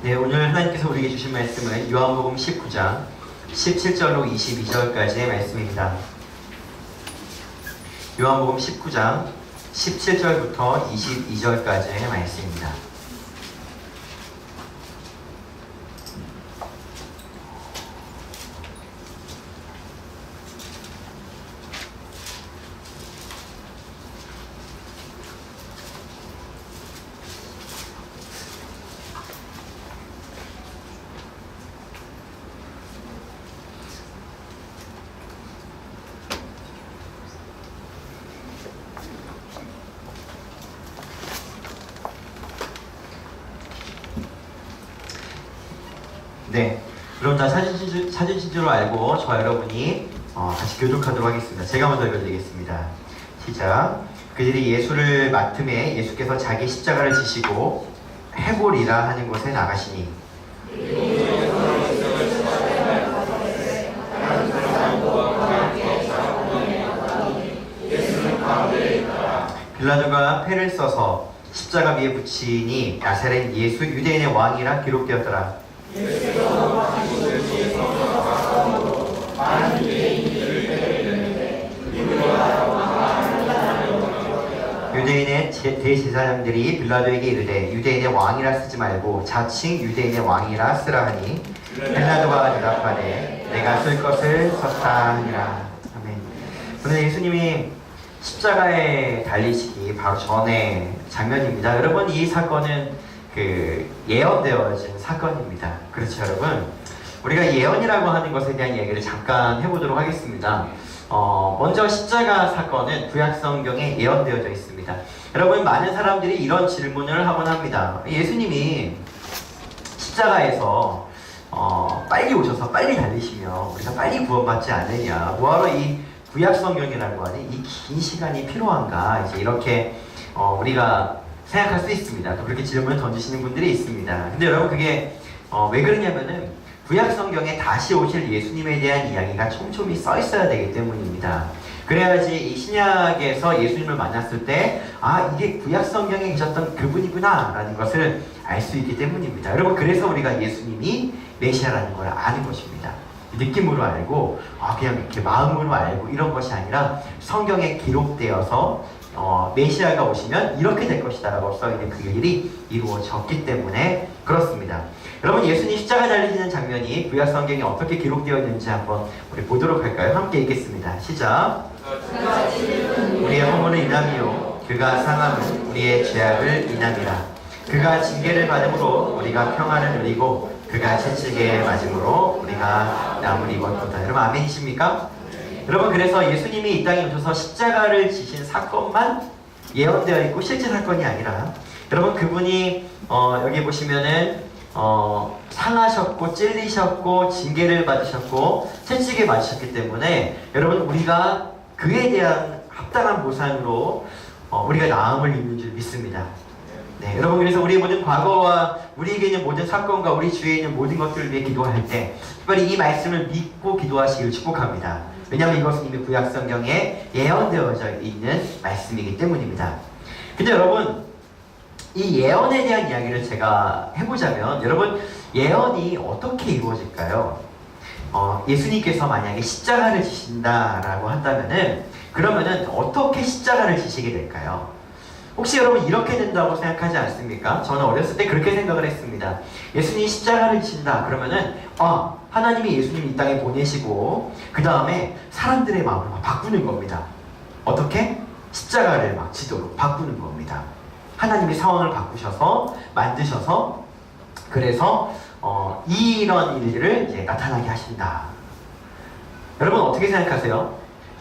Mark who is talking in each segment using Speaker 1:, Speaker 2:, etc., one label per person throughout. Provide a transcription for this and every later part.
Speaker 1: 네, 오늘 하나님께서 우리에게 주신 말씀은 요한복음 19장 17절로 22절까지의 말씀입니다. 요한복음 19장 17절부터 22절까지의 말씀입니다. 네, 그럼 다 찾으신 줄 알고 저와 여러분이 같이 교독하도록 하겠습니다. 제가 먼저 읽어드리겠습니다. 시작. 그들이 예수를 맡음에 예수께서 자기 십자가를 지시고 해보리라 하는 곳에 나가시니 빌라도가 패를 써서 십자가 위에 붙이니 나사렛 예수 유대인의 왕이라 기록되었더라. 유대인의 대제사장들이 빌라도에게 이르되 유대인의 왕이라 쓰지 말고 자칭 유대인의 왕이라 쓰라 하니 빌라도가 대답하되 내가 쓸 것을 썼다 하니라. 아멘. 오늘 예수님이 십자가에 달리시기 바로 전에 장면입니다. 여러분, 이 사건은 예언되어진 사건입니다. 그렇죠, 여러분? 우리가 예언이라고 하는 것에 대한 얘기를 잠깐 해보도록 하겠습니다. 먼저 십자가 사건은 구약 성경에 예언되어져 있습니다. 여러분, 많은 사람들이 이런 질문을 하곤 합니다. 예수님이 십자가에서 빨리 오셔서 빨리 달리시면 우리가 빨리 구원받지 않느냐, 뭐하러 이 구약 성경이라고 하는 이 긴 시간이 필요한가, 이제 이렇게 우리가 생각할 수 있습니다. 또 그렇게 질문을 던지시는 분들이 있습니다. 근데 여러분, 그게 왜 그러냐면은 구약 성경에 다시 오실 예수님에 대한 이야기가 촘촘히 써 있어야 되기 때문입니다. 그래야지 이 신약에서 예수님을 만났을 때 이게 구약 성경에 계셨던 그분이구나 라는 것을 알 수 있기 때문입니다. 여러분, 그래서 우리가 예수님이 메시아라는 걸 아는 것입니다. 느낌으로 알고 그냥 이렇게 마음으로 알고 이런 것이 아니라 성경에 기록되어서 메시아가 오시면 이렇게 될 것이다 라고 써있는 그 일이 이루어졌기 때문에 그렇습니다. 여러분, 예수님 십자가 달리시는 장면이 구약 성경에 어떻게 기록되어 있는지 한번 우리 보도록 할까요? 함께 읽겠습니다. 시작. 우리의 허물은 인함이요 그가 상함은 우리의 죄악을 인함이라. 그가 징계를 받음으로 우리가 평안을 누리고 그가 채찍에 맞음으로 우리가 남을 입었도다. 여러분, 아멘이십니까? 여러분, 그래서 예수님이 이 땅에 오셔서 십자가를 지신 사건만 예언되어 있고 실제 사건이 아니라, 여러분, 그분이 여기 보시면은 상하셨고 찔리셨고 징계를 받으셨고 채찍에 맞으셨기 때문에 여러분, 우리가 그에 대한 합당한 보상으로 우리가 나음을 입는 줄 믿습니다. 네, 여러분, 그래서 우리의 모든 과거와 우리에게 있는 모든 사건과 우리 주위에 있는 모든 것들을 위해 기도할 때 특별히 이 말씀을 믿고 기도하시길 축복합니다. 왜냐하면 이것은 이미 구약 성경에 예언되어져 있는 말씀이기 때문입니다. 근데 여러분, 이 예언에 대한 이야기를 제가 해보자면, 여러분, 예언이 어떻게 이루어질까요? 예수님께서 만약에 십자가를 지신다라고 한다면은, 그러면은 어떻게 십자가를 지시게 될까요? 혹시 여러분 이렇게 된다고 생각하지 않습니까? 저는 어렸을 때 그렇게 생각을 했습니다. 예수님이 십자가를 지신다 그러면은 하나님이 예수님 이 땅에 보내시고 그 다음에 사람들의 마음을 막 바꾸는 겁니다. 어떻게? 십자가를 막 지도록 바꾸는 겁니다. 하나님이 상황을 바꾸셔서 만드셔서 그래서 이런 일을 이제 나타나게 하신다. 여러분, 어떻게 생각하세요?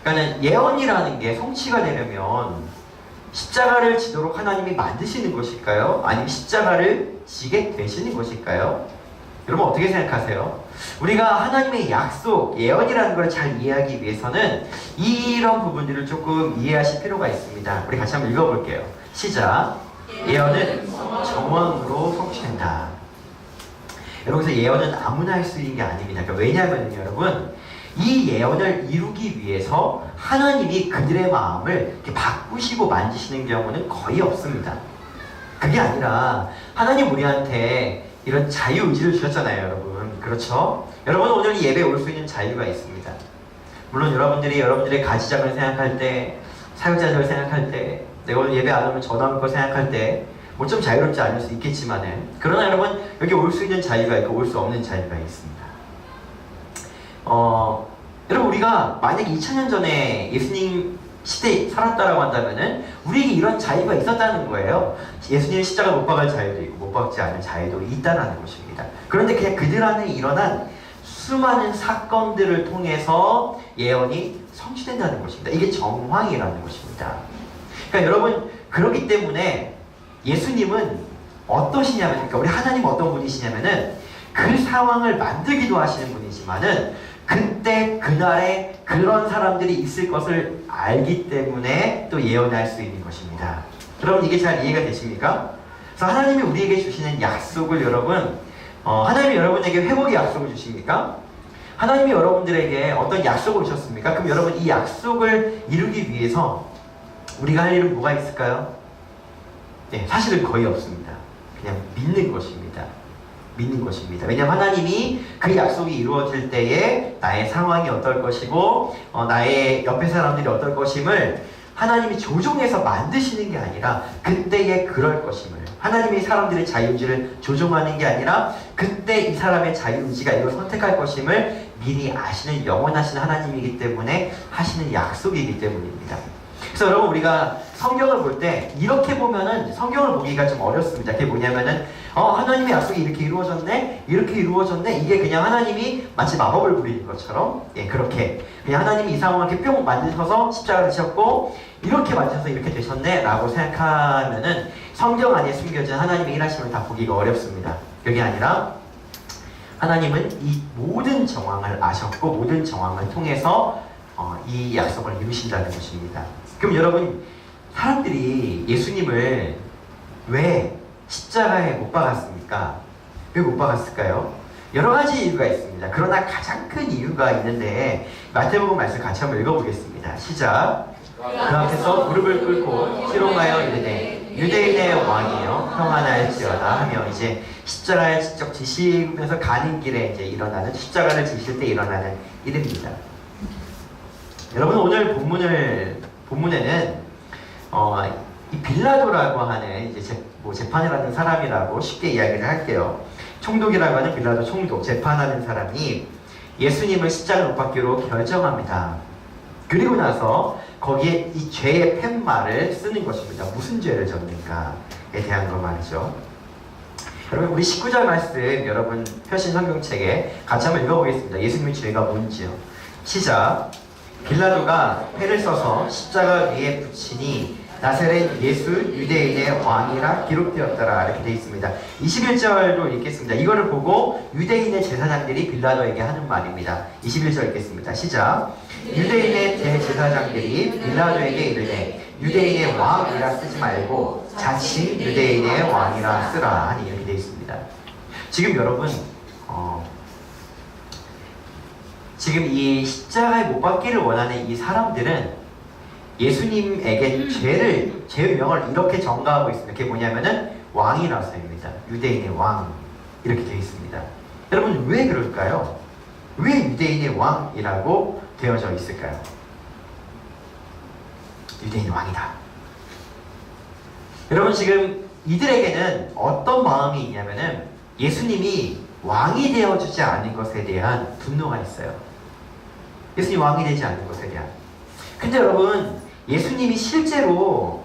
Speaker 1: 그러니까 예언이라는 게 성취가 되려면 십자가를 지도록 하나님이 만드시는 것일까요? 아니면 십자가를 지게 되시는 것일까요? 여러분, 어떻게 생각하세요? 우리가 하나님의 약속, 예언이라는 걸 잘 이해하기 위해서는 이런 부분들을 조금 이해하실 필요가 있습니다. 우리 같이 한번 읽어볼게요. 시작. 예언은 정원으로 성취된다. 여러분, 그래서 예언은 아무나 할 수 있는 게 아닙니다. 그러니까 왜냐하면 여러분, 이 예언을 이루기 위해서 하나님이 그들의 마음을 이렇게 바꾸시고 만지시는 경우는 거의 없습니다. 그게 아니라 하나님 우리한테 이런 자유의지를 주셨잖아요, 여러분. 그렇죠? 여러분 오늘 예배에 올 수 있는 자유가 있습니다. 물론 여러분들이 여러분들의 가지장을 생각할 때, 사역자들을 생각할 때, 내가 오늘 예배 안 오면 전화 올 거 생각할 때 뭐 좀 자유롭지 않을 수 있겠지만은, 그러나 여러분 여기 올 수 있는 자유가 있고 올 수 없는 자유가 있습니다. 여러분 우리가 만약에 2000년 전에 예수님 시대에 살았다라고 한다면은 우리에게 이런 자유가 있었다는 거예요. 예수님의 십자가 못 박을 자유도 있고 못 박지 않을 자유도 있다는 것입니다. 그런데 그냥 그들 안에 일어난 수많은 사건들을 통해서 예언이 성취된다는 것입니다. 이게 정황이라는 것입니다. 그러니까 여러분 그렇기 때문에 예수님은 어떠시냐면, 그러니까 우리 하나님 어떤 분이시냐면은 그 상황을 만들기도 하시는 분이지만은 그때 그날에 그런 사람들이 있을 것을 알기 때문에 또 예언할 수 있는 것입니다. 여러분 이게 잘 이해가 되십니까? 그래서 하나님이 우리에게 주시는 약속을 여러분, 하나님이 여러분에게 회복의 약속을 주십니까? 하나님이 여러분들에게 어떤 약속을 주셨습니까? 그럼 여러분 이 약속을 이루기 위해서 우리가 할 일은 뭐가 있을까요? 네, 사실은 거의 없습니다. 그냥 믿는 것입니다. 믿는 것입니다. 왜냐하면 하나님이 그 약속이 이루어질 때에 나의 상황이 어떨 것이고 나의 옆에 사람들이 어떨 것임을 하나님이 조종해서 만드시는 게 아니라 그때에 그럴 것임을, 하나님이 사람들의 자유의지를 조종하는 게 아니라 그때 이 사람의 자유의지가 이걸 선택할 것임을 미리 아시는 영원하신 하나님이기 때문에 하시는 약속이기 때문입니다. 그래서 여러분 우리가 성경을 볼 때 이렇게 보면은 성경을 보기가 좀 어렵습니다. 그게 뭐냐면은 하나님의 약속이 이렇게 이루어졌네? 이렇게 이루어졌네? 이게 그냥 하나님이 마치 마법을 부리는 것처럼, 예, 그렇게 그냥 하나님이 이 상황을 이렇게 뿅 만드셔서 십자가를 지셨고 이렇게 만드셔서 이렇게 되셨네? 라고 생각하면은 성경 안에 숨겨진 하나님의 일하심을 다 보기가 어렵습니다. 그게 아니라 하나님은 이 모든 정황을 아셨고 모든 정황을 통해서 이 약속을 이루신다는 것입니다. 그럼 여러분, 사람들이 예수님을 왜 십자가에 못 박았습니까? 왜 못 박았을까요? 여러 가지 이유가 있습니다. 그러나 가장 큰 이유가 있는데 마태복음 말씀 같이 한번 읽어보겠습니다. 시작. 그 앞에서 무릎을 꿇고 희롱하여 이르되 유대인의 왕이여 평안할지어다 하며 이제 십자가를 직접 지시면서 가는 길에 이제 일어나는, 십자가를 지실 때 일어나는 일입니다. 여러분 오늘 본문에는 이 빌라도라고 하는 이제 재판을 하는 사람이라고 쉽게 이야기를 할게요. 총독이라고 하는 빌라도 총독, 재판하는 사람이 예수님을 십자가에 못 박기로 결정합니다. 그리고 나서 거기에 이 죄의 팻말을 쓰는 것입니다. 무슨 죄를 졌는가에 대한 거 말이죠. 여러분 우리 19절 말씀 여러분 표신 성경책에 같이 한번 읽어보겠습니다. 예수님의 죄가 뭔지요. 시작. 빌라도가 패를 써서 십자가 위에 붙이니 나사렛 예수 유대인의 왕이라 기록되었더라. 이렇게 되어 있습니다. 21절도 읽겠습니다. 이거를 보고 유대인의 제사장들이 빌라도에게 하는 말입니다. 21절 읽겠습니다. 시작. 유대인의 대제사장들이 빌라도에게 이르되 유대인의 왕이라 쓰지 말고 자칭 유대인의 왕이라 쓰라 하니 이렇게 되어 있습니다. 지금 여러분 지금 이 십자가에 못 박기를 원하는 이 사람들은 예수님에게 죄의 명을 이렇게 전가하고 있습니다. 그게 뭐냐면은 왕이라서입니다. 유대인의 왕 이렇게 되어 있습니다. 여러분 왜 그럴까요? 왜 유대인의 왕이라고 되어져 있을까요? 유대인의 왕이다. 여러분 지금 이들에게는 어떤 마음이 있냐면은 예수님이 왕이 되어주지 않은 것에 대한 분노가 있어요. 예수님이 왕이 되지 않는 것에 대한. 근데 여러분 예수님이 실제로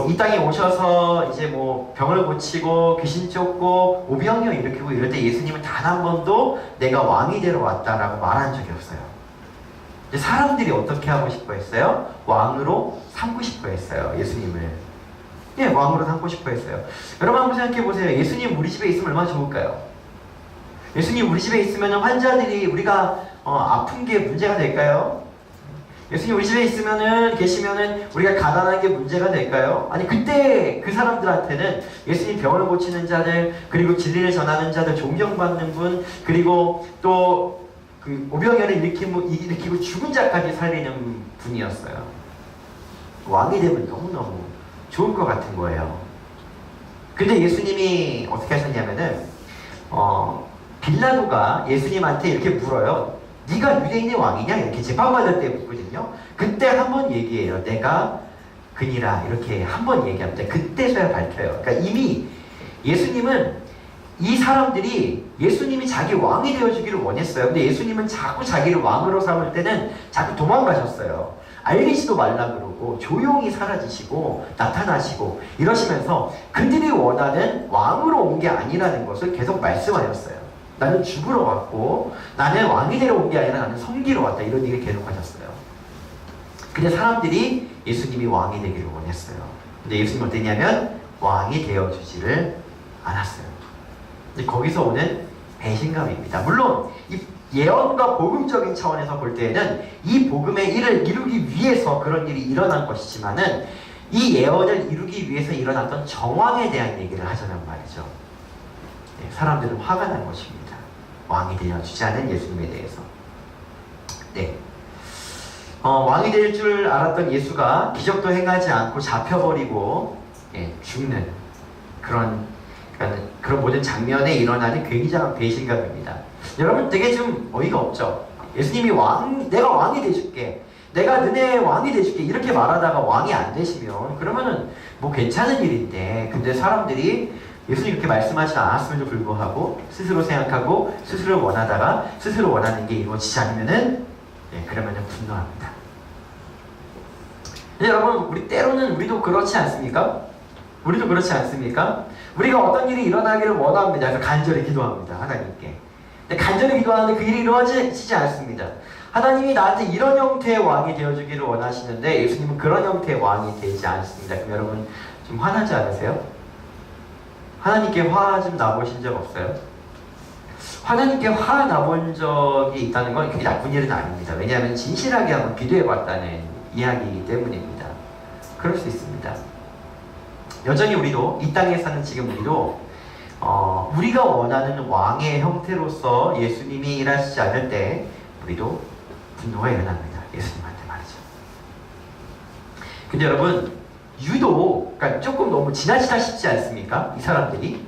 Speaker 1: 이 땅에 오셔서 이제 병을 고치고 귀신 쫓고 오병이어 일으키고 이럴 때 예수님은 단 한 번도 내가 왕이 되러 왔다라고 말한 적이 없어요. 이제 사람들이 어떻게 하고 싶어 했어요? 왕으로 삼고 싶어 했어요. 예수님을. 예, 왕으로 삼고 싶어 했어요. 여러분 한번 생각해 보세요. 예수님 우리 집에 있으면 얼마나 좋을까요? 예수님 우리 집에 있으면 환자들이 우리가 아픈 게 문제가 될까요? 예수님 우리 집에 계시면은 우리가 가난한 게 문제가 될까요? 아니 그때 그 사람들한테는 예수님 병을 고치는 자들, 그리고 진리를 전하는 자들, 존경받는 분, 그리고 또 그 오병이어를 일으키고 죽은 자까지 살리는 분이었어요. 왕이 되면 너무너무 좋을 것 같은 거예요. 근데 예수님이 어떻게 하셨냐면은 빌라도가 예수님한테 이렇게 물어요. 네가 유대인의 왕이냐? 이렇게 재판받을 때 묻거든요. 그때 한 번 얘기해요. 내가 그니라 이렇게 한 번 얘기합니다. 그때서야 밝혀요. 그러니까 이미 예수님은 이 사람들이 예수님이 자기 왕이 되어주기를 원했어요. 근데 예수님은 자꾸 자기를 왕으로 삼을 때는 자꾸 도망가셨어요. 알리지도 말라 그러고 조용히 사라지시고 나타나시고 이러시면서 그들이 원하는 왕으로 온 게 아니라는 것을 계속 말씀하셨어요. 나는 죽으러 왔고 나는 왕이 되러 온 게 아니라 나는 섬기러 왔다. 이런 얘기를 계속 하셨어요. 근데 사람들이 예수님이 왕이 되기를 원했어요. 근데 예수님은 어땠냐면 왕이 되어주지를 않았어요. 근데 거기서 오는 배신감입니다. 물론 이 예언과 복음적인 차원에서 볼 때에는 이 복음의 일을 이루기 위해서 그런 일이 일어난 것이지만은 이 예언을 이루기 위해서 일어났던 정황에 대한 얘기를 하자는 말이죠. 네, 사람들은 화가 난 것입니다. 왕이 되어주지 않은 예수님에 대해서. 네. 왕이 될 줄 알았던 예수가 기적도 행하지 않고 잡혀버리고 죽는 그런 모든 장면에 일어나는 굉장한 배신감입니다. 여러분 되게 좀 어이가 없죠? 예수님이 내가 왕이 돼줄게. 내가 너네 왕이 돼줄게. 이렇게 말하다가 왕이 안 되시면 그러면은 뭐 괜찮은 일인데 근데 사람들이 예수님 이렇게 말씀하지 않았음에도 불구하고 스스로 생각하고 스스로 원하다가 스스로 원하는 게 이루어지지 않으면은 그러면은 분노합니다. 근데 여러분 우리 때로는 우리도 그렇지 않습니까? 우리도 그렇지 않습니까? 우리가 어떤 일이 일어나기를 원합니다. 그래서 간절히 기도합니다. 하나님께. 근데 간절히 기도하는데 그 일이 이루어지지 않습니다. 하나님이 나한테 이런 형태의 왕이 되어주기를 원하시는데 예수님은 그런 형태의 왕이 되지 않습니다. 그럼 여러분 좀 화나지 않으세요? 하나님께 화 좀 나보신 적 없어요? 하나님께 화 나본 적이 있다는 건 그게 나쁜 일은 아닙니다. 왜냐하면 진실하게 한번 기도해봤다는 이야기이기 때문입니다. 그럴 수 있습니다. 여전히 우리도 이 땅에 사는 지금 우리도 우리가 원하는 왕의 형태로서 예수님이 일하시지 않을 때 우리도 분노가 일어납니다. 예수님한테 말이죠. 근데 여러분 유독 그러니까 조금 너무 지나치다 싶지 않습니까? 이 사람들이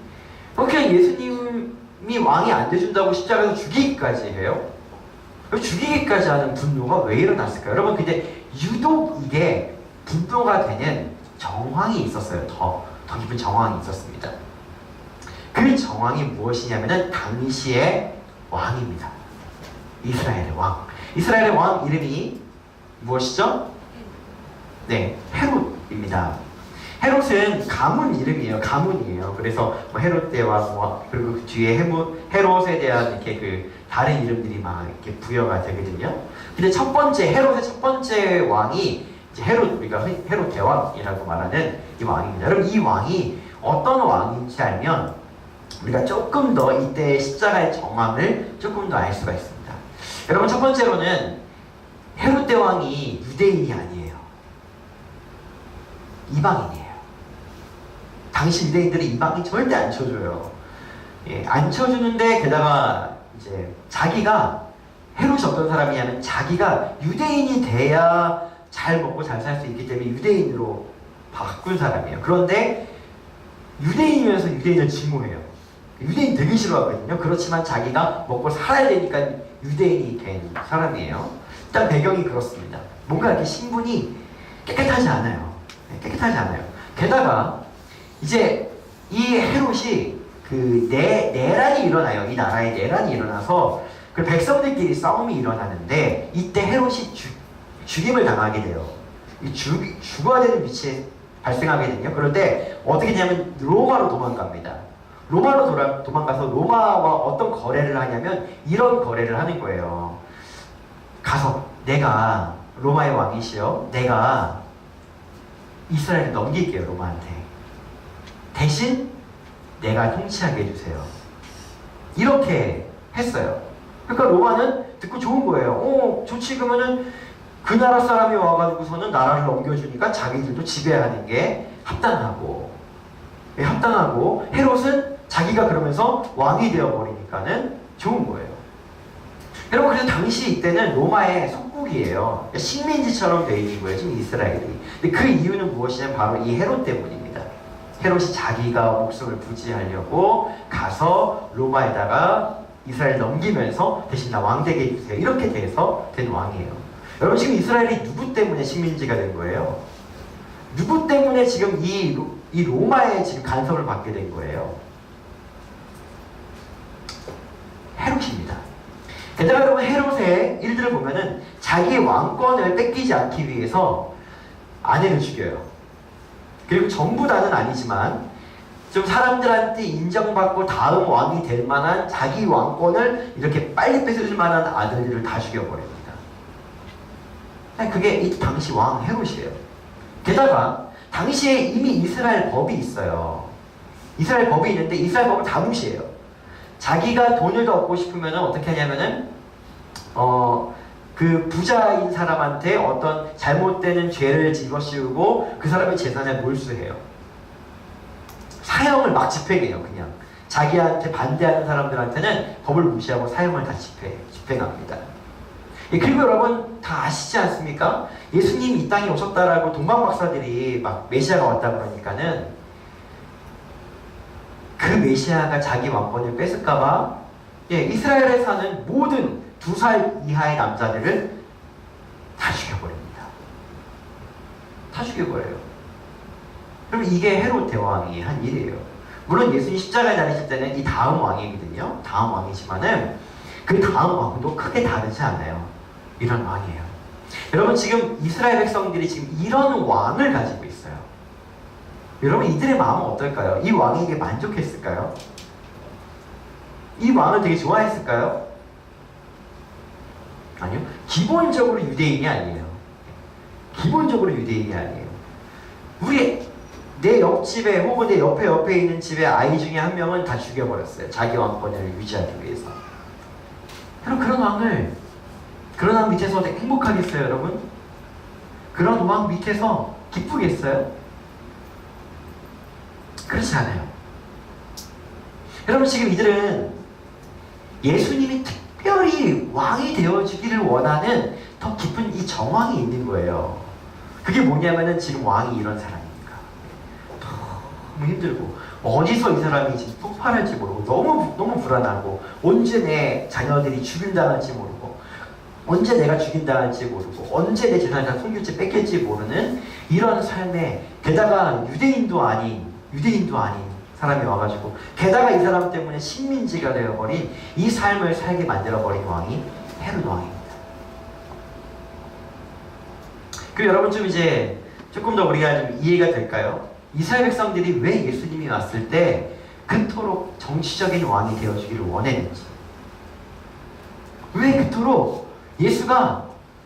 Speaker 1: 그냥 예수님이 왕이 안 돼준다고 십자가에서 죽이기까지 해요. 죽이기까지 하는 분노가 왜 일어났을까요? 여러분 근데 유독 이게 분노가 되는 정황이 있었어요. 더 깊은 정황이 있었습니다. 그 정황이 무엇이냐면은 당시의 왕입니다. 이스라엘의 왕. 이스라엘의 왕 이름이 무엇이죠? 네, 헤롯입니다. 헤롯은 가문 이름이에요. 가문이에요. 그래서 뭐 헤롯 대왕 그리고 그 뒤에 헤롯에 대한 이렇게 그 다른 이름들이 막 이렇게 부여가 되거든요. 근데 헤롯의 첫 번째 왕이 이제 우리가 헤롯 대왕이라고 말하는 이 왕입니다. 여러분 이 왕이 어떤 왕인지 알면 우리가 조금 더 이때 십자가의 정황을 조금 더 알 수가 있습니다. 여러분 첫 번째로는 헤롯 대왕이 유대인이 아니에요. 이방인이에요. 당시 유대인들은 이방인 절대 안 쳐줘요. 안 쳐주는데 게다가 이제 자기가 헤롯이 어떤 사람이냐면 자기가 유대인이 돼야 잘 먹고 잘 살 수 있기 때문에 유대인으로 바꾼 사람이에요. 그런데 유대인이면서 유대인을 증오해요. 유대인 되게 싫어하거든요. 그렇지만 자기가 먹고 살아야 되니까 유대인이 된 사람이에요. 일단 배경이 그렇습니다. 뭔가 이렇게 신분이 깨끗하지 않아요. 깨끗하지 않아요. 게다가 이제 이 헤롯이 그 내란이 일어나요. 이 나라에 내란이 일어나서 그 백성들끼리 싸움이 일어나는데 이때 헤롯이 죽임을 당하게 돼요. 죽어야 되는 위치에 발생하게 되거든요. 그런데 어떻게 되냐면 로마로 도망갑니다. 로마로 도망가서 로마와 어떤 거래를 하냐면 이런 거래를 하는 거예요. 가서 내가 로마의 왕이시여 내가 이스라엘을 넘길게요. 로마한테. 대신 내가 통치하게 해주세요. 이렇게 했어요. 그러니까 로마는 듣고 좋은 거예요. 좋지. 그러면은 그 나라 사람이 와가지고서는 나라를 넘겨주니까 자기들도 지배하는 게 합당하고 헤롯은 자기가 그러면서 왕이 되어버리니까는 좋은 거예요. 여러분 그래서 당시 이때는 로마의 속국이에요. 식민지처럼 돼 있는 거예요. 지금 이스라엘이. 근데 그 이유는 무엇이냐면 바로 이 헤롯 때문입니다. 헤롯이 자기가 목숨을 부지하려고 가서 로마에다가 이스라엘 넘기면서 대신 나 왕 되게 해주세요. 이렇게 돼서 된 왕이에요. 여러분 지금 이스라엘이 누구 때문에 식민지가 된 거예요? 누구 때문에 지금 이 로마에 지금 간섭을 받게 된 거예요? 헤롯입니다. 게다가 여러분 헤롯의 일들을 보면은 자기의 왕권을 뺏기지 않기 위해서 아내를 죽여요. 그리고 전부 다는 아니지만 좀 사람들한테 인정받고 다음 왕이 될 만한 자기 왕권을 이렇게 빨리 뺏을 만한 아들들을 다 죽여버립니다. 그게 이 당시 왕 헤롯이에요. 게다가 당시에 이미 이스라엘 법이 있어요. 이스라엘 법이 있는데 이스라엘 법을 다 무시해요. 자기가 돈을 더 얻고 싶으면 어떻게 하냐면은 그 부자인 사람한테 어떤 잘못되는 죄를 집어씌우고 그 사람의 재산을 몰수해요. 사형을 막 집행해요. 그냥 자기한테 반대하는 사람들한테는 법을 무시하고 사형을 다 집행합니다. 그리고 여러분 다 아시지 않습니까? 예수님이 이 땅에 오셨다라고 동방박사들이 막 메시아가 왔다 그러니까는 그 메시아가 자기 왕권을 뺏을까봐 이스라엘에 사는 모든 2살 이하의 남자들을 다 죽여버립니다. 다 죽여버려요. 그럼 이게 헤롯 대왕이 한 일이에요. 물론 예수님 십자가에 달리실 때는 이 다음 왕이거든요. 다음 왕이지만은 그 다음 왕도 크게 다르지 않아요. 이런 왕이에요. 여러분 지금 이스라엘 백성들이 지금 이런 왕을 가지고 있어요. 여러분 이들의 마음은 어떨까요? 이 왕에게 만족했을까요? 이 왕을 되게 좋아했을까요? 아니요. 기본적으로 유대인이 아니에요. 기본적으로 유대인이 아니에요. 내 옆집에 혹은 내 옆에 있는 집에 아이 중에 한 명은 다 죽여버렸어요. 자기 왕권을 유지하기 위해서. 그럼 그런 왕 밑에서 행복하겠어요, 여러분? 그런 왕 밑에서 기쁘겠어요? 그렇지 않아요. 여러분 지금 이들은 예수님이 특별히 왕이 되어주기를 원하는 더 깊은 이 정황이 있는 거예요. 그게 뭐냐면은 지금 왕이 이런 사람이니까 너무 힘들고 어디서 이 사람이 지금 폭발할지 모르고 너무 불안하고 언제 내 자녀들이 죽임당할지 모르고 언제 내가 죽임당할지 모르고 언제 내 재산을 다 손길지 뺏길지 모르는 이런 삶에 게다가 유대인도 아닌 사람이 와가지고 게다가 이 사람 때문에 식민지가 되어버린 이 삶을 살게 만들어버린 왕이 헤롯 왕입니다. 그리고 여러분 좀 이제 조금 더 우리가 좀 이해가 될까요? 이스라엘 백성들이 왜 예수님이 왔을 때 그토록 정치적인 왕이 되어주기를 원했는지, 왜 그토록 예수가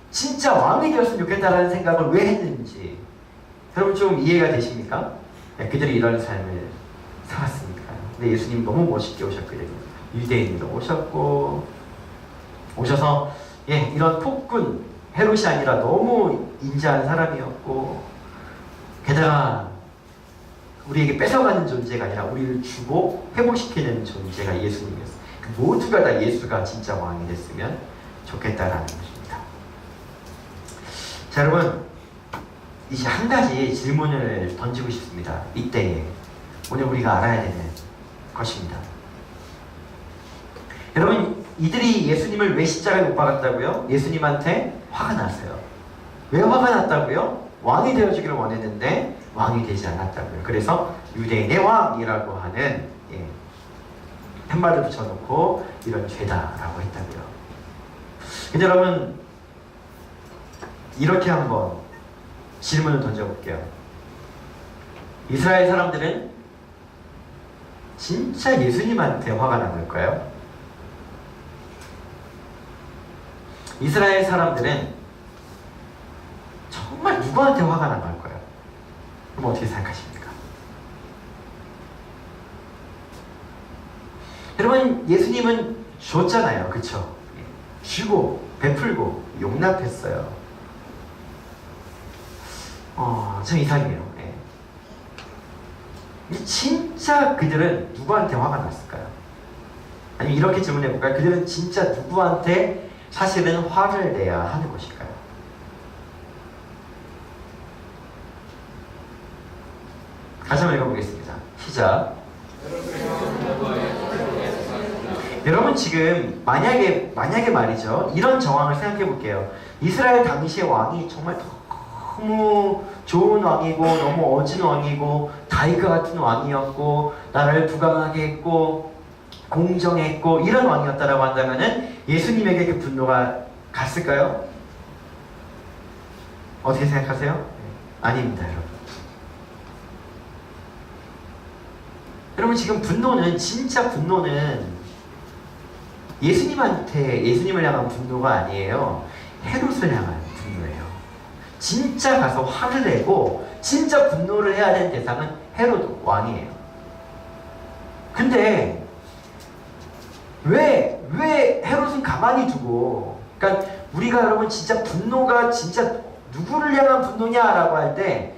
Speaker 1: 진짜 왕이 되었으면 좋겠다라는 생각을 왜 했는지 여러분 좀 이해가 되십니까? 그들이 이런 삶을 살았으니까요. 근데 예수님 너무 멋있게 오셨거든요. 유대인으로 오셔서 이런 폭군 헤롯이 아니라 너무 인자한 사람이었고 게다가 우리에게 뺏어가는 존재가 아니라 우리를 주고 회복시키는 존재가 예수님이었어요. 그 모두가 다 예수가 진짜 왕이 됐으면 좋겠다라는 것입니다. 자 여러분 이제 한 가지 질문을 던지고 싶습니다. 이때에 오늘 우리가 알아야 되는 것입니다. 여러분 이들이 예수님을 왜 십자가에 못 박았다고요? 예수님한테 화가 났어요. 왜 화가 났다고요? 왕이 되어주기를 원했는데 왕이 되지 않았다고요. 그래서 유대인의 왕이라고 하는 팻말을 붙여놓고 이런 죄다라고 했다고요. 근데 여러분 이렇게 한번 질문을 던져볼게요. 이스라엘 사람들은 진짜 예수님한테 화가 난 걸까요? 이스라엘 사람들은 정말 누구한테 화가 난 걸까요? 그럼 어떻게 생각하십니까? 여러분 예수님은 줬잖아요. 그쵸? 주고 베풀고 용납했어요. 참 이상해요. 진짜 그들은 누구한테 화가 났을까요? 아니면 이렇게 질문해볼까요? 그들은 진짜 누구한테 사실은 화를 내야 하는 것일까요? 다시 한번 읽어보겠습니다. 시작. 여러분 지금 만약에 말이죠. 이런 정황을 생각해 볼게요. 이스라엘 당시의 왕이 정말 너무 좋은 왕이고 너무 어진 왕이고 다윗과 같은 왕이었고 나라를 부강하게 했고 공정했고 이런 왕이었다라고 한다면은 예수님에게 그 분노가 갔을까요? 어떻게 생각하세요? 아닙니다, 여러분. 여러분 지금 분노는 진짜 분노는 예수님을 향한 분노가 아니에요. 헤롯을 향한 분노예요. 진짜 가서 화를 내고 진짜 분노를 해야 되는 대상은 헤롯 왕이에요. 근데 왜 헤롯은 가만히 두고, 그러니까 우리가 여러분 진짜 분노가 진짜 누구를 향한 분노냐라고 할 때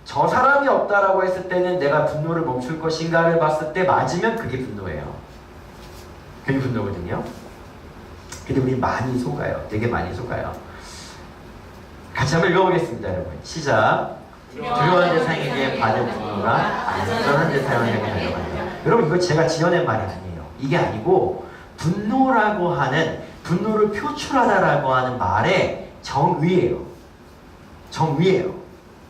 Speaker 1: 저 사람이 없다라고 했을 때는 내가 분노를 멈출 것인가를 봤을 때 맞으면 그게 분노예요. 그게 분노거든요. 근데 우리 많이 속아요. 되게 많이 속아요. 같이 한번 읽어보겠습니다, 여러분. 시작. 두려워하는 대상에게 받은 분노가 안전한 대상에게 달려간다. 여러분 이거 제가 지어낸 말이 아니에요. 이게 아니고 분노라고 하는, 분노를 표출하다라고 하는 말의 정의예요. 정의예요.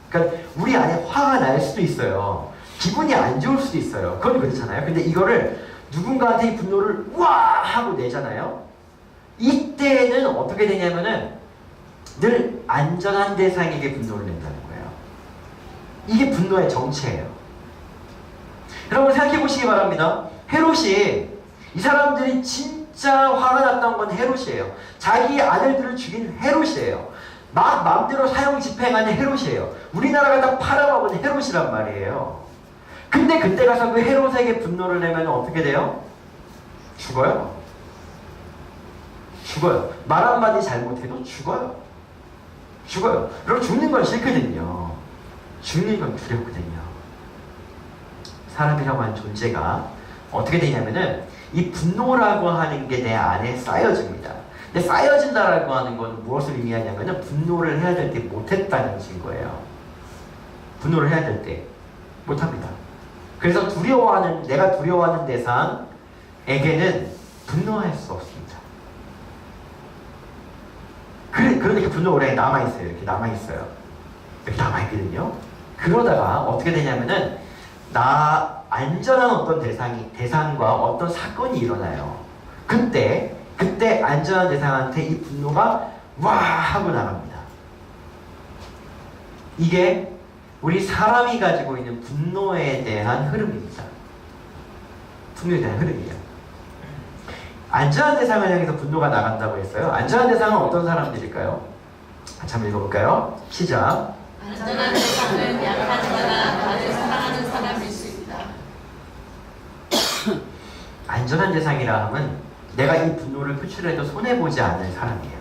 Speaker 1: 그러니까 우리 안에 화가 날 수도 있어요. 기분이 안 좋을 수도 있어요. 그건 그렇잖아요. 근데 이거를 누군가한테 이 분노를 와 하고 내잖아요. 이때는 어떻게 되냐면은 늘 안전한 대상에게 분노를 낸다는 거예요. 이게 분노의 정체예요. 여러분 생각해 보시기 바랍니다. 헤롯이, 이 사람들이 진짜 화가 났던 건 헤롯이에요. 자기 아들들을 죽인 헤롯이에요. 막 마음대로 사형 집행하는 헤롯이에요. 우리나라가 다 팔아먹은 헤롯이란 말이에요. 근데 그때 가서 그 헤롯에게 분노를 내면 어떻게 돼요? 죽어요. 죽어요. 말 한마디 잘못해도 죽어요. 죽어요. 여러분 죽는 건 싫거든요. 죽는 건 두렵거든요. 사람이라고 하는 존재가 어떻게 되냐면은 이 분노라고 하는 게 내 안에 쌓여집니다. 근데 쌓여진다라고 하는 건 무엇을 의미하냐면은 분노를 해야 될 때 못했다는 증거예요. 분노를 해야 될 때 못합니다. 그래서 내가 두려워하는 대상에게는 분노할 수 없습니다. 그러니까 분노가 우리 안에 남아있어요. 이렇게 남아있어요. 이렇게 남아있거든요. 그러다가 어떻게 되냐면은 안전한 어떤 대상과 어떤 사건이 일어나요. 그때 안전한 대상한테 이 분노가 와 하고 나갑니다. 이게 우리 사람이 가지고 있는 분노에 대한 흐름입니다. 분노에 대한 흐름이에요. 안전한 대상을 향해서 분노가 나간다고 했어요. 안전한 대상은 어떤 사람들일까요? 같이 한번 읽어볼까요? 시작.
Speaker 2: 안전한 대상은 약한 자나 나를 사랑하는 사람일 수 있다.
Speaker 1: 안전한 대상이라 함은 내가 이 분노를 표출해도 손해보지 않을 사람이에요.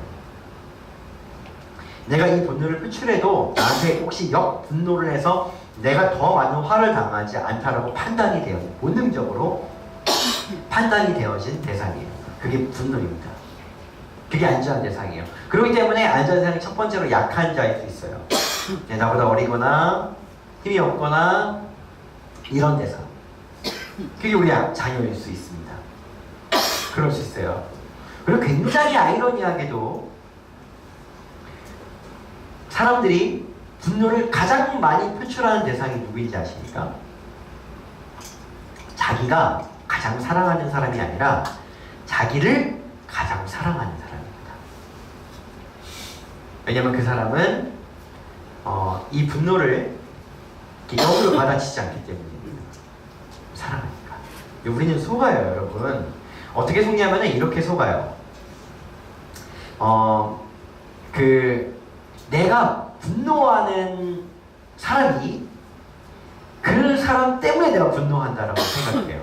Speaker 1: 내가 이 분노를 표출해도 나한테 혹시 분노를 해서 내가 더 많은 화를 당하지 않다라고 본능적으로 판단이 되어진 대상이에요. 그게 분노입니다. 그게 안전한 대상이에요. 그렇기 때문에 안전한 대상이 첫 번째로 약한 자일 수 있어요. 나보다 어리거나 힘이 없거나 이런 대상. 그게 우리 자녀일 수 있습니다. 그럴 수 있어요. 그리고 굉장히 아이러니하게도 사람들이 분노를 가장 많이 표출하는 대상이 누구인지 아십니까? 자기가 가장 사랑하는 사람이 아니라 자기를 가장 사랑하는 사람입니다. 왜냐하면 그 사람은 이 분노를 역으로 받아치지 않기 때문입니다. 사랑하니까. 우리는 속아요, 여러분. 어떻게 속냐면은 이렇게 속아요. 내가 분노하는 사람이 그 사람 때문에 내가 분노한다라고 생각해요.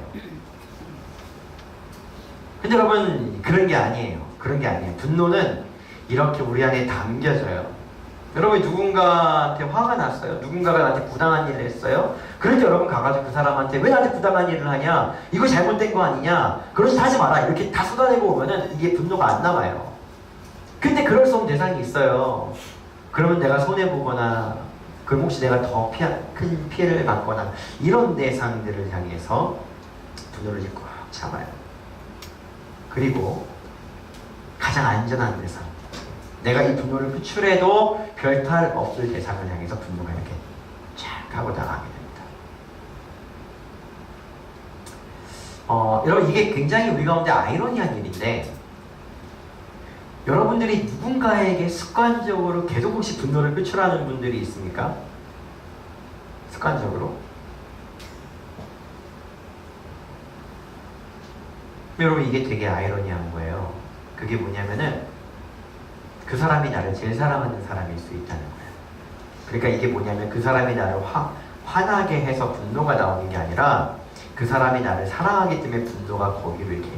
Speaker 1: 근데 여러분 그런 게 아니에요. 분노는 이렇게 우리 안에 담겨져요. 여러분 누군가한테 화가 났어요. 누군가가 나한테 부당한 일을 했어요. 그런데 여러분 가가지고 그 사람한테 왜 나한테 부당한 일을 하냐? 이거 잘못된 거 아니냐? 그런 짓 하지 마라. 이렇게 다 쏟아내고 오면은 이게 분노가 안 나와요. 근데 그럴 수 없는 대상이 있어요. 그러면 내가 손해보거나 그럼 혹시 내가 더 큰 피해를 받거나 이런 대상들을 향해서 분노를 꽉 참아요. 그리고 가장 안전한 대상, 내가 이 분노를 표출해도 별탈 없을 대상을 향해서 분노가 이렇게 쫙 하고 나가게 됩니다. 여러분, 이게 굉장히 우리 가운데 아이러니한 일인데, 여러분들이 누군가에게 습관적으로 계속 혹시 분노를 표출하는 분들이 있습니까? 습관적으로? 여러분, 이게 되게 아이러니한 거예요. 그게 뭐냐면은 그 사람이 나를 제일 사랑하는 사람일 수 있다는 거예요. 그러니까 이게 뭐냐면 그 사람이 나를 화나게 해서 분노가 나오는 게 아니라 그 사람이 나를 사랑하기 때문에 분노가 거기로 이렇게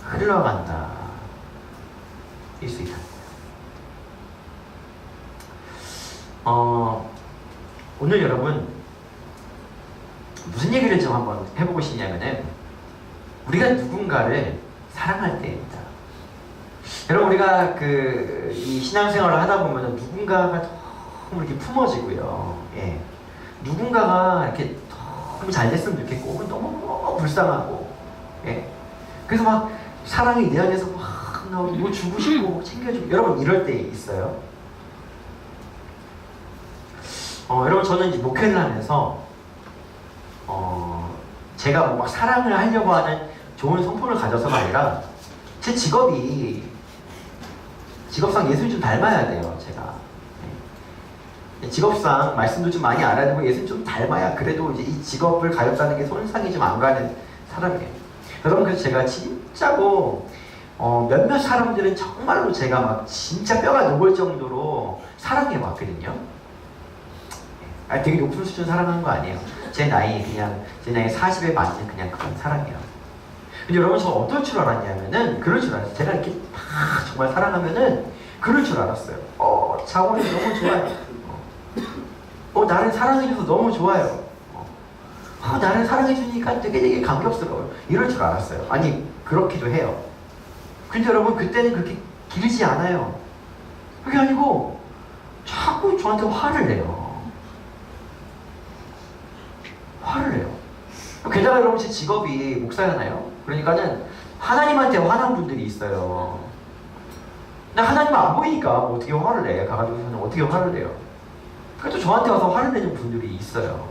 Speaker 1: 흘러간다 일 수 있다는 거예요. 오늘 여러분 무슨 얘기를 좀 한번 해보고 싶냐면은 우리가 누군가를 사랑할 때입니다. 여러분, 우리가 이 신앙생활을 하다 보면 누군가가 너무 이렇게 품어지고요. 예. 누군가가 이렇게 너무 잘 됐으면 좋겠고, 혹은 너무 불쌍하고, 예. 그래서 막 사랑이 내 안에서 막 나오고, 뭐 주고 싶고, 챙겨주고, 여러분, 이럴 때 있어요. 여러분, 저는 이제 목회를 하면서, 제가 뭐 막 사랑을 하려고 하는 좋은 성품을 가져서가 아니라, 제 직업상 예수님 좀 닮아야 돼요, 제가. 네. 직업상 말씀도 좀 많이 알아야 되고 예수님 좀 닮아야 그래도 이제 이 직업을 가졌다는 게 손상이 좀 안 가는 사람이에요. 여러분, 그래서 제가 진짜로 몇몇 사람들은 정말로 제가 막 진짜 뼈가 녹을 정도로 사랑해 왔거든요. 되게 높은 수준 사랑한 거 아니에요. 제 나이 40에 맞는 그냥 그런 사랑이에요. 근데 여러분, 저 어떨 줄 알았냐면은 그럴 줄 알았어요. 제가 이렇게 막 정말 사랑하면은 그럴 줄 알았어요. 자원이 너무 좋아요. 나를 사랑해줘서 너무 좋아요. 나를 사랑해주니까 되게 감격스러워요. 이럴 줄 알았어요. 아니, 그렇기도 해요. 근데 여러분, 그때는 그렇게 길지 않아요. 그게 아니고 자꾸 저한테 화를 내요. 화를 내요. 게다가 여러분, 제 직업이 목사잖아요. 그러니까는 하나님한테 화난 분들이 있어요. 근데 하나님은 안 보이니까 뭐 어떻게 화를 내? 가가지고서는 어떻게 화를 내요? 그래도 저한테 와서 화를 내는 분들이 있어요.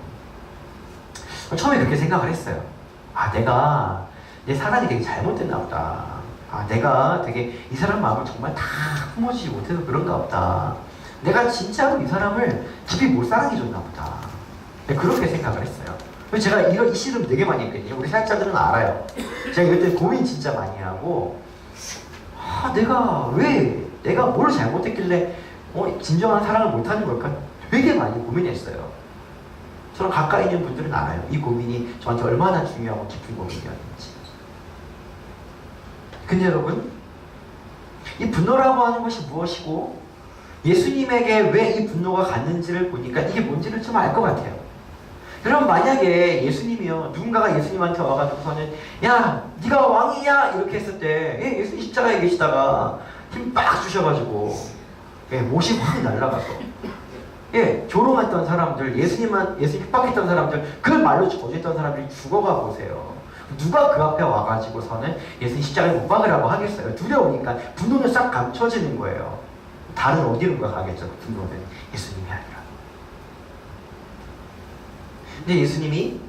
Speaker 1: 처음에 그렇게 생각을 했어요. 내가 내 사랑이 되게 잘못됐나 보다. 내가 되게 이 사람 마음을 정말 다 품어주지 못해서 그런가 보다. 내가 진짜로 이 사람을 깊이 못 사랑해줬나 보다. 그렇게 생각을 했어요. 그래서 제가 이 시름 되게 많이 했거든요. 우리 사역자들은 알아요. 제가 이럴 때 고민 진짜 많이 하고, 내가 뭘 잘못했길래 진정한 사랑을 못하는 걸까? 되게 많이 고민했어요. 저랑 가까이 있는 분들은 알아요. 이 고민이 저한테 얼마나 중요하고 깊은 고민이었는지. 근데 여러분, 이 분노라고 하는 것이 무엇이고 예수님에게 왜 이 분노가 갔는지를 보니까 이게 뭔지를 좀 알 것 같아요. 여러분, 만약에 예수님이요, 누군가가 예수님한테 와가지고서는 야, 네가 왕이냐? 이렇게 했을 때 예수님 십자가에 계시다가 힘 빡 주셔가지고 못이 확 날아가서 조롱했던 사람들, 예수님 핍박했던 사람들, 그 말로 저주했던 사람들이 죽어가 보세요. 누가 그 앞에 와가지고서는 예수님 십자가에 못 박으라고 하겠어요? 두려우니까 분노는 싹 감춰지는 거예요. 다른 어디론가 가겠죠, 분노는. 예수님이 아니라. 근데 예수님이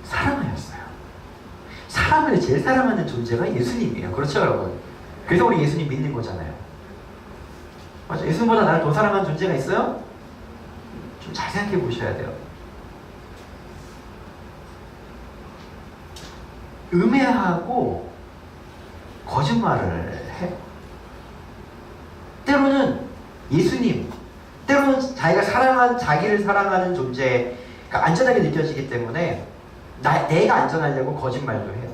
Speaker 1: 사랑하였어요. 사람을 제일 사랑하는 존재가 예수님이에요. 그렇죠, 여러분? 그래서 우리 예수님 믿는 거잖아요. 맞아. 예수님보다 나를 더 사랑하는 존재가 있어요? 좀 잘 생각해 보셔야 돼요. 음해하고 거짓말을 해요. 때로는 예수님, 때로는 자기를 사랑하는 존재가 안전하게 느껴지기 때문에 내가 안전하려고 거짓말도 해요.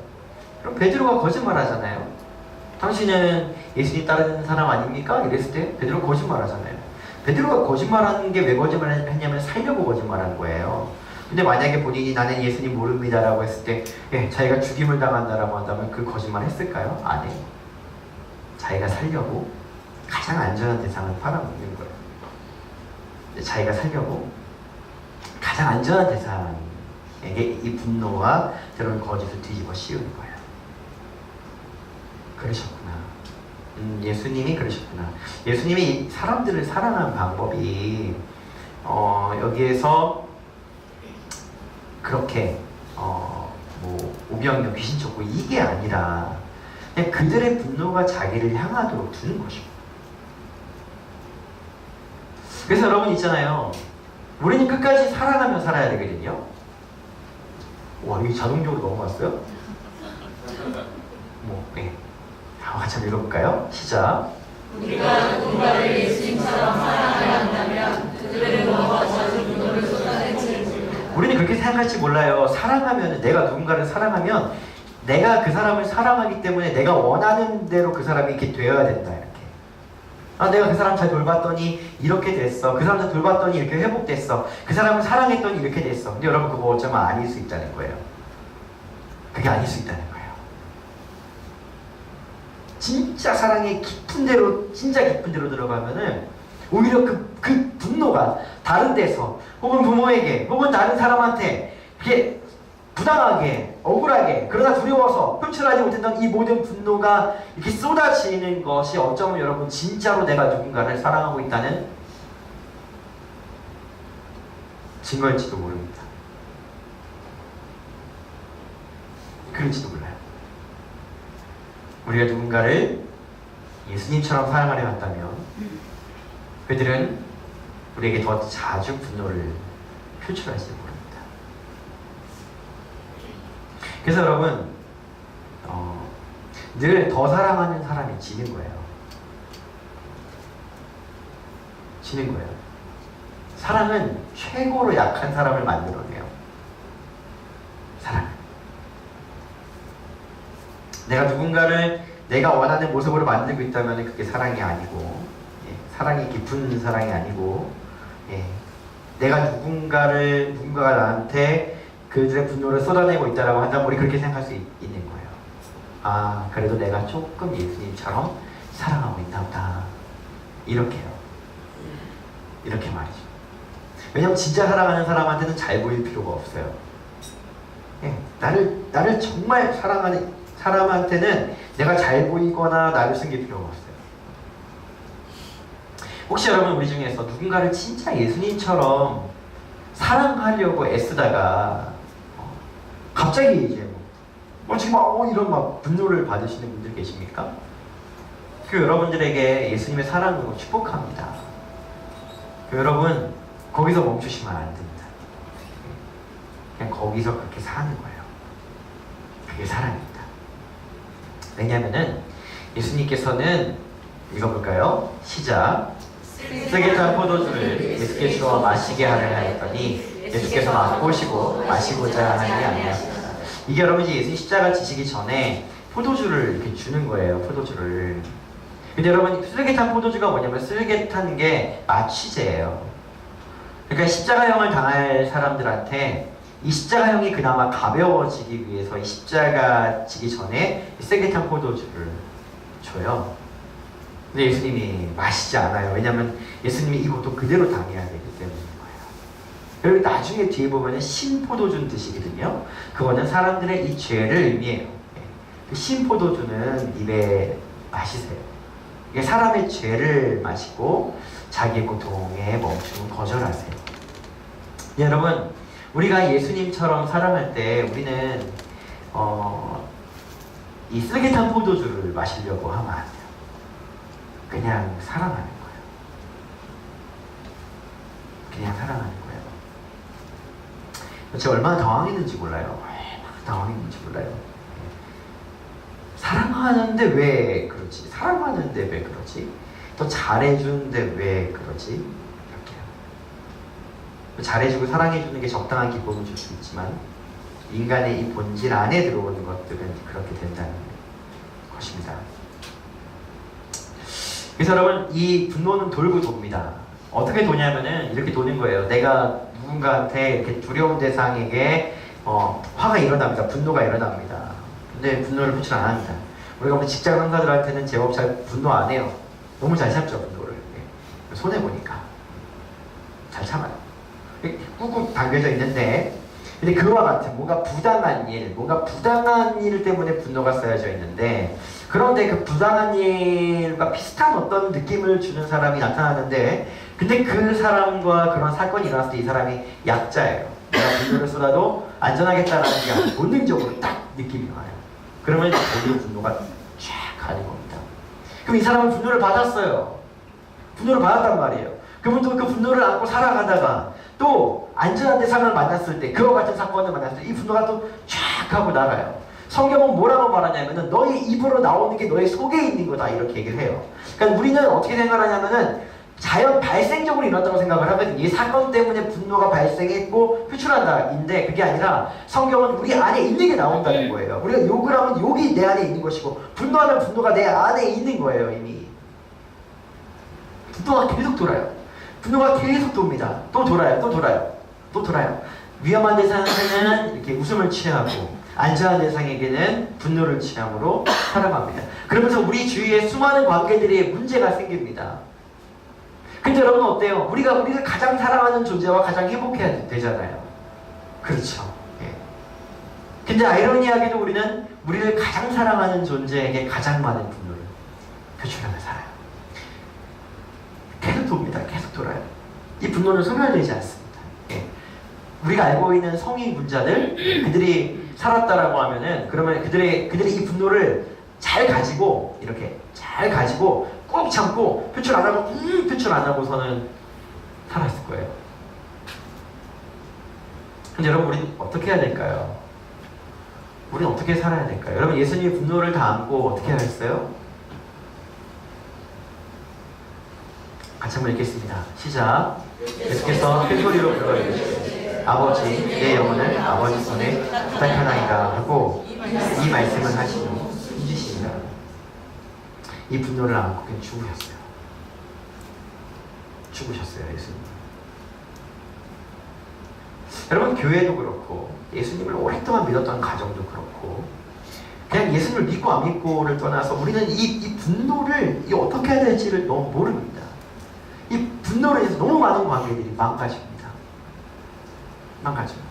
Speaker 1: 그럼 베드로가 거짓말하잖아요. 당신은 예수님 따르는 사람 아닙니까? 이랬을 때 베드로가 거짓말하잖아요. 베드로가 거짓말하는 게 왜 거짓말했냐면 살려고 거짓말한 거예요. 근데 만약에 본인이 나는 예수님 모릅니다라고 했을 때 자기가 죽임을 당한다라고 한다면 그 거짓말 했을까요? 안 해요. 자기가 살려고 가장 안전한 대상을 팔아먹는 거예요. 자기가 살려고 가장 안전한 대상에게 이 분노와 때로는 거짓을 뒤집어 씌우는 거예요. 그러셨구나. 예수님이 그러셨구나. 예수님이 사람들을 사랑하는 방법이 여기에서 그렇게 뭐 오병이어 귀신 쫓고 이게 아니라 그냥 그들의 분노가 자기를 향하도록 두는 것입니다. 그래서 여러분 있잖아요. 우리는 끝까지 사랑하며 살아야 되거든요. 와, 이게 자동적으로 넘어갔어요? 네. 같이 한번 읽어볼까요? 시작.
Speaker 2: 우리가 누군가를 예수님처럼 사랑하려 한다면 그들의 몸과 젖은 분노를 쏟아낼지
Speaker 1: 우리는 그렇게 생각할지 몰라요. 사랑하면, 내가 누군가를 사랑하면 내가 그 사람을 사랑하기 때문에 내가 원하는 대로 그 사람이 이렇게 되어야 된다. 이렇게. 내가 그 사람 잘 돌봤더니 이렇게 됐어. 그 사람 잘 돌봤더니 이렇게 회복됐어. 그 사람을 사랑했더니 이렇게 됐어. 근데 여러분 그거 어쩌면 아닐 수 있다는 거예요. 그게 아닐 수 있다는 거예요. 진짜 사랑의 깊은 데로, 진짜 깊은 데로 들어가면은 오히려 그 분노가 다른 데서 혹은 부모에게 혹은 다른 사람한테 이렇게 부당하게, 억울하게, 그러나 두려워서 표출하지 못했던 이 모든 분노가 이렇게 쏟아지는 것이 어쩌면 여러분 진짜로 내가 누군가를 사랑하고 있다는 증거일지도 모릅니다. 그럴지도 몰라요. 우리가 누군가를 예수님처럼 사랑하려 한다면 그들은 우리에게 더 자주 분노를 표출할지 모릅니다. 그래서 여러분 늘 더 사랑하는 사람이 지는 거예요. 지는 거예요. 사랑은 최고로 약한 사람을 만들어내요. 사랑. 내가 누군가를 내가 원하는 모습으로 만들고 있다면 그게 사랑이 아니고, 사랑이 깊은 사랑이 아니고, 내가 누군가가 나한테 그들의 분노를 쏟아내고 있다라고 한다면 우리 그렇게 생각할 수 있는 거예요. 아, 그래도 내가 조금 예수님처럼 사랑하고 있나 보다. 이렇게요. 이렇게 말이죠. 왜냐면 진짜 사랑하는 사람한테는 잘 보일 필요가 없어요. 나를 정말 사랑하는 사람한테는 내가 잘 보이거나 나를 숨길 필요가 없어요. 혹시 여러분 우리 중에서 누군가를 진짜 예수님처럼 사랑하려고 애쓰다가 갑자기 이제 지금 이런 막 분노를 받으시는 분들 계십니까? 그 여러분들에게 예수님의 사랑으로 축복합니다. 여러분 거기서 멈추시면 안 됩니다. 그냥 거기서 그렇게 사는 거예요. 그게 사랑입니다. 왜냐하면은 예수님께서는 읽어볼까요? 시작. 쓰게 탄 포도주를 예수께 주어 마시게 하려 하였더니 예수께서 맛보시고 마시고자 하니 아니하시다. 이게 여러분 이제 예수님 십자가 지시기 전에 포도주를 이렇게 주는 거예요. 포도주를. 근데 여러분 쓸게 탄 포도주가 뭐냐면 쓸게 탄 게 마취제예요. 그러니까 십자가형을 당할 사람들한테 이 십자가형이 그나마 가벼워지기 위해서 이 십자가 지기 전에 쓸게 탄 포도주를 줘요. 근데 예수님이 마시지 않아요. 왜냐하면 예수님이 이것도 그대로 당해야 되기 때문인 거예요. 그리고 나중에 뒤에 보면 신포도주는 뜻이거든요. 그거는 사람들의 이 죄를 의미해요. 그 신포도주는 입에 마시세요. 이게 사람의 죄를 마시고 자기 고통에 멈춤 거절하세요. 여러분, 우리가 예수님처럼 사랑할 때 우리는 이 쓰게 탄 포도주를 마시려고 하면 안 돼요. 그냥 사랑하는 거예요. 그냥 사랑하는 거예요. 제가 얼마나 당황했는지 몰라요. 얼마나 당황했는지 몰라요. 사랑하는데 왜 그러지? 사랑하는데 왜 그러지? 또 잘해주는데 왜 그러지? 이렇게요. 잘해주고 사랑해주는 게 적당한 기쁨을 줄 수 있지만 인간의 이 본질 안에 들어오는 것들은 그렇게 된다는 것입니다. 그래서 여러분 이 분노는 돌고 돕니다. 어떻게 도냐면은 이렇게 도는 거예요. 내가 누군가한테 이렇게 두려운 대상에게 화가 일어납니다. 분노가 일어납니다. 근데 분노를 표출 안 합니다. 우리가 우리 직장 상사들한테는 제법 잘 분노 안 해요. 너무 잘 참죠 분노를. 손해 보니까 잘 참아요. 꾹꾹 당겨져 있는데 근데 그와 같은 뭔가 부당한 일 때문에 분노가 쌓여져 있는데, 그런데 그 부당한 일과 비슷한 어떤 느낌을 주는 사람이 나타나는데, 근데 그 사람과 그런 사건이 일어났을 때 이 사람이 약자예요. 내가 분노를 쏟아도 안전하겠다라는 게 아주 본능적으로 딱 느낌이 와요. 그러면 거기에 분노가 쫙 가는 겁니다. 그럼 이 사람은 분노를 받았어요. 분노를 받았단 말이에요. 그러면 또 그 분노를 안고 살아가다가 또 안전한 대상을 만났을 때, 그와 같은 사건을 만났을 때 이 분노가 또 쫙 하고 나가요. 성경은 뭐라고 말하냐면은 너희 입으로 나오는 게 너희 속에 있는 거다, 이렇게 얘기를 해요. 그러니까 우리는 어떻게 생각하냐면은 자연 발생적으로 일어났다고 생각을 하거든요. 이 사건 때문에 분노가 발생했고 표출한다인데, 그게 아니라 성경은 우리 안에 있는 게 나온다는 거예요. 우리가 욕을 하면 욕이 내 안에 있는 것이고, 분노하면 분노가 내 안에 있는 거예요. 이미 분노가 계속 돌아요. 분노가 계속 돕니다. 또 돌아요. 또 돌아요. 또 돌아요. 위험한 대상에게는 이렇게 웃음을 취하고, 안전한 대상에게는 분노를 취함으로 살아갑니다. 그러면서 우리 주위에 수많은 관계들이 문제가 생깁니다. 근데 여러분 어때요? 우리를 가장 사랑하는 존재와 가장 행복해야 되잖아요. 그렇죠. 예. 근데 아이러니하게도 우리는 우리를 가장 사랑하는 존재에게 가장 많은 분노를 표출하며 살아요. 계속 돕니다. 계속 돌아요. 이 분노는 소멸되지 않습니다. 예. 우리가 알고 있는 성인 군자들, 그들이 살았다라고 하면은, 그러면 그들이 이 분노를 잘 가지고, 이렇게 잘 가지고 꼭 참고 표출 안 하고서는 살았을 거예요. 근데 여러분, 우리는 어떻게 해야 될까요? 우리는 어떻게 살아야 될까요? 여러분, 예수님이 분노를 다 안고 어떻게 하셨어요? 같이 한번 읽겠습니다. 시작. 계속해서 큰 소리로 불러이르시되 아버지, 내 영혼을 아버지 손에 부탁하나이다 하고 이 말씀을 하시니 숨지십니다. 이 분노를 안고 그냥 죽으셨어요. 예수님. 여러분, 교회도 그렇고 예수님을 오랫동안 믿었던 가정도 그렇고, 그냥 예수님을 믿고 안 믿고를 떠나서 우리는 이 분노를 어떻게 해야 될지를 너무 모릅니다. 이 분노로 인해서 너무 많은 관계들이 망가집니다. 망가져요.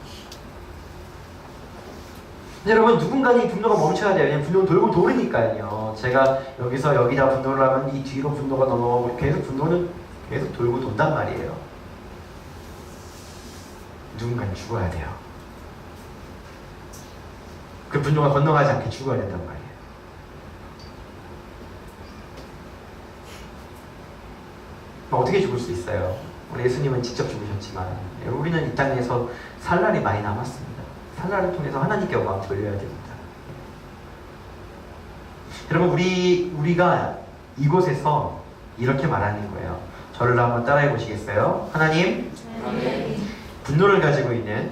Speaker 1: 여러분, 누군가는 이 분노가 멈춰야 돼요. 왜냐면 분노는 돌고 도르니까요. 제가 여기서 여기다 분노를 하면 이 뒤로 분노가 넘어가고, 계속 분노는 계속 돌고 돈단 말이에요. 누군가는 죽어야 돼요. 그 분노가 건너가지 않게 죽어야 된단 말이에요. 어떻게 죽을 수 있어요? 우리 예수님은 직접 죽으셨지만 우리는 이 땅에서 살 날이 많이 남았습니다. 살 날을 통해서 하나님께 영광 돌려야 됩니다. 여러분, 우리가 이곳에서 이렇게 말하는 거예요. 저를 한번 따라해 보시겠어요? 하나님, 분노를 가지고 있는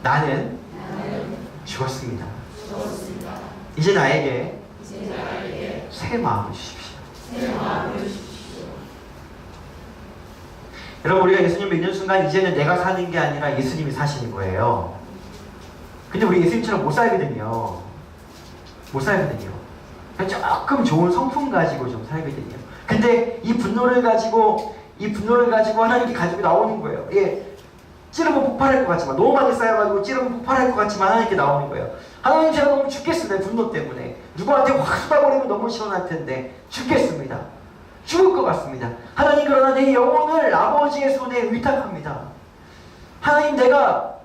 Speaker 1: 나는 죽었습니다. 이제 나에게 새 마음을 주십시오. 여러분, 우리가 예수님을 믿는 순간 이제는 내가 사는 게 아니라 예수님이 사시는 거예요. 근데 우리 예수님처럼 못 살거든요. 그냥 조금 좋은 성품 가지고 좀 살거든요. 근데 이 분노를 가지고 하나님께 가지고 나오는 거예요. 예, 찌르면 폭발할 것 같지만, 너무 많이 쌓여가지고 찌르면 폭발할 것 같지만 하나님께 나오는 거예요. 하나님, 제가 너무 죽겠습니다. 분노 때문에. 누구한테 확 쏟아버리면 너무 시원할 텐데 죽겠습니다. 죽을 것 같습니다. 하나님, 그러나 내 영혼을 아버지의 손에 위탁합니다. 하나님, 내가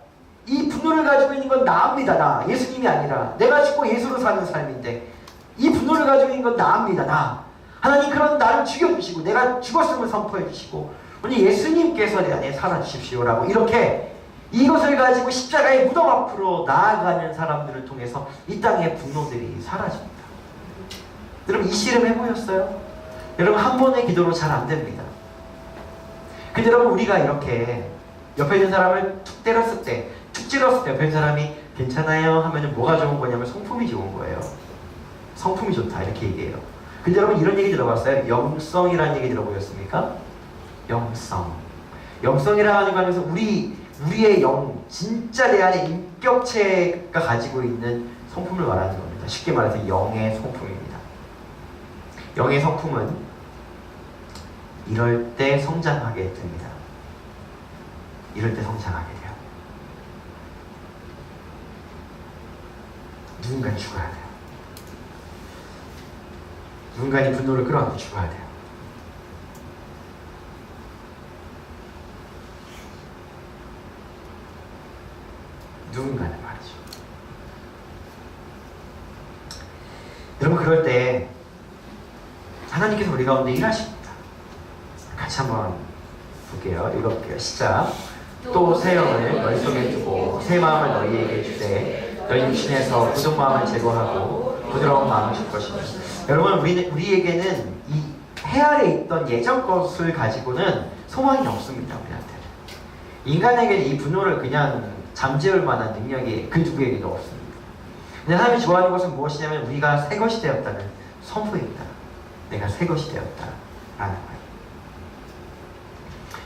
Speaker 1: 이 분노를 가지고 있는 건 나입니다. 나. 예수님이 아니라 내가 죽고 예수로 사는 삶인데 이 분노를 가지고 있는 건 나입니다. 나. 하나님, 그런 나를 죽여주시고 내가 죽었음을 선포해 주시고 오늘 예수님께서 내 안에 살아주십시오라고, 이렇게 이것을 가지고 십자가의 무덤 앞으로 나아가는 사람들을 통해서 이 땅의 분노들이 사라집니다. 여러분, 이 씨름 해보셨어요? 여러분, 한 번의 기도로 잘 안 됩니다. 근데 여러분, 우리가 이렇게 옆에 있는 사람을 툭 때렸을 때, 툭 찔렀을 때 옆에 있는 사람이 괜찮아요 하면 뭐가 좋은 거냐면 성품이 좋은 거예요. 성품이 좋다, 이렇게 얘기해요. 근데 여러분, 이런 얘기 들어봤어요? 영성이라는 얘기 들어보셨습니까? 영성이라고 하는 거 하면서 우리의 영, 진짜 내 안에 인격체가 가지고 있는 성품을 말하는 겁니다. 쉽게 말해서 영의 성품입니다. 영의 성품은 이럴 때 성장하게 됩니다. 이럴 때 성장하게 돼요. 누군가는 죽어야 돼요. 누군가는 분노를 끌어안고 죽어야 돼요. 누군가는 말이죠. 여러분, 그럴 때 하나님께서 우리 가운데 일하십니다. 같이 한번 볼게요. 읽어볼게요. 시작. 또 새 영을 너희 속에 두고 새 마음을 너희에게 주되 너희 육신에서 굳은 마음을 제거하고 부드러운 마음을 줄 것이다. 여러분, 우리에게는 이 해 아래 있던 예전 것을 가지고는 소망이 없습니다. 우리한테 인간에게는 이 분노를 그냥 잠재울 만한 능력이 그 누구에게도 없습니다. 근데 하나님이 좋아하는 것은 무엇이냐면 우리가 새 것이 되었다는 선포입니다. 내가 새 것이 되었다라는 거예요.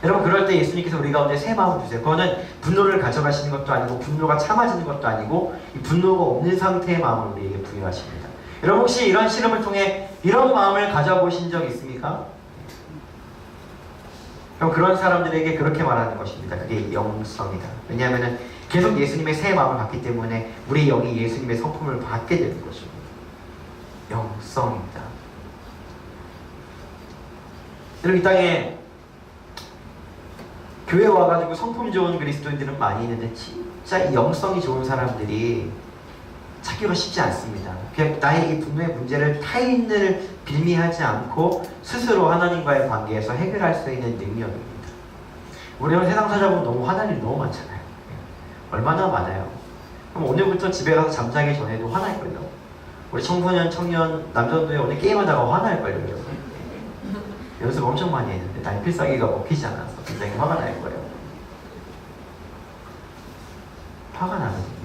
Speaker 1: 여러분, 그럴 때 예수님께서 우리 가운데 새 마음을 주세요. 그거는 분노를 가져가시는 것도 아니고 분노가 참아지는 것도 아니고 이 분노가 없는 상태의 마음을 우리에게 부여하십니다. 여러분, 혹시 이런 실험을 통해 이런 마음을 가져보신 적 있습니까? 그럼 그런 사람들에게 그렇게 말하는 것입니다. 그게 영성이다. 왜냐하면 계속 예수님의 새 마음을 받기 때문에 우리 영이 예수님의 성품을 받게 되는 것입니다. 영성입니다. 여러분, 이 땅에 교회 와가지고 성품 좋은 그리스도인들은 많이 있는데 진짜 이 영성이 좋은 사람들이 찾기가 쉽지 않습니다. 그냥 나의 이 분노의 문제를 타인을 빌미하지 않고 스스로 하나님과의 관계에서 해결할 수 있는 능력입니다. 우리는 세상 살아보면 너무 화날 일이 너무 많잖아요. 얼마나 많아요. 그럼 오늘부터 집에 가서 잠자기 전에도 화날걸요. 우리 청소년, 청년, 남자들이 오늘 게임하다가 화날걸요. 여러분. 연습 엄청 많이 했는데 난 필살기가 먹히지 않아서 굉장히 화가 날 거예요. 화가 나거든요.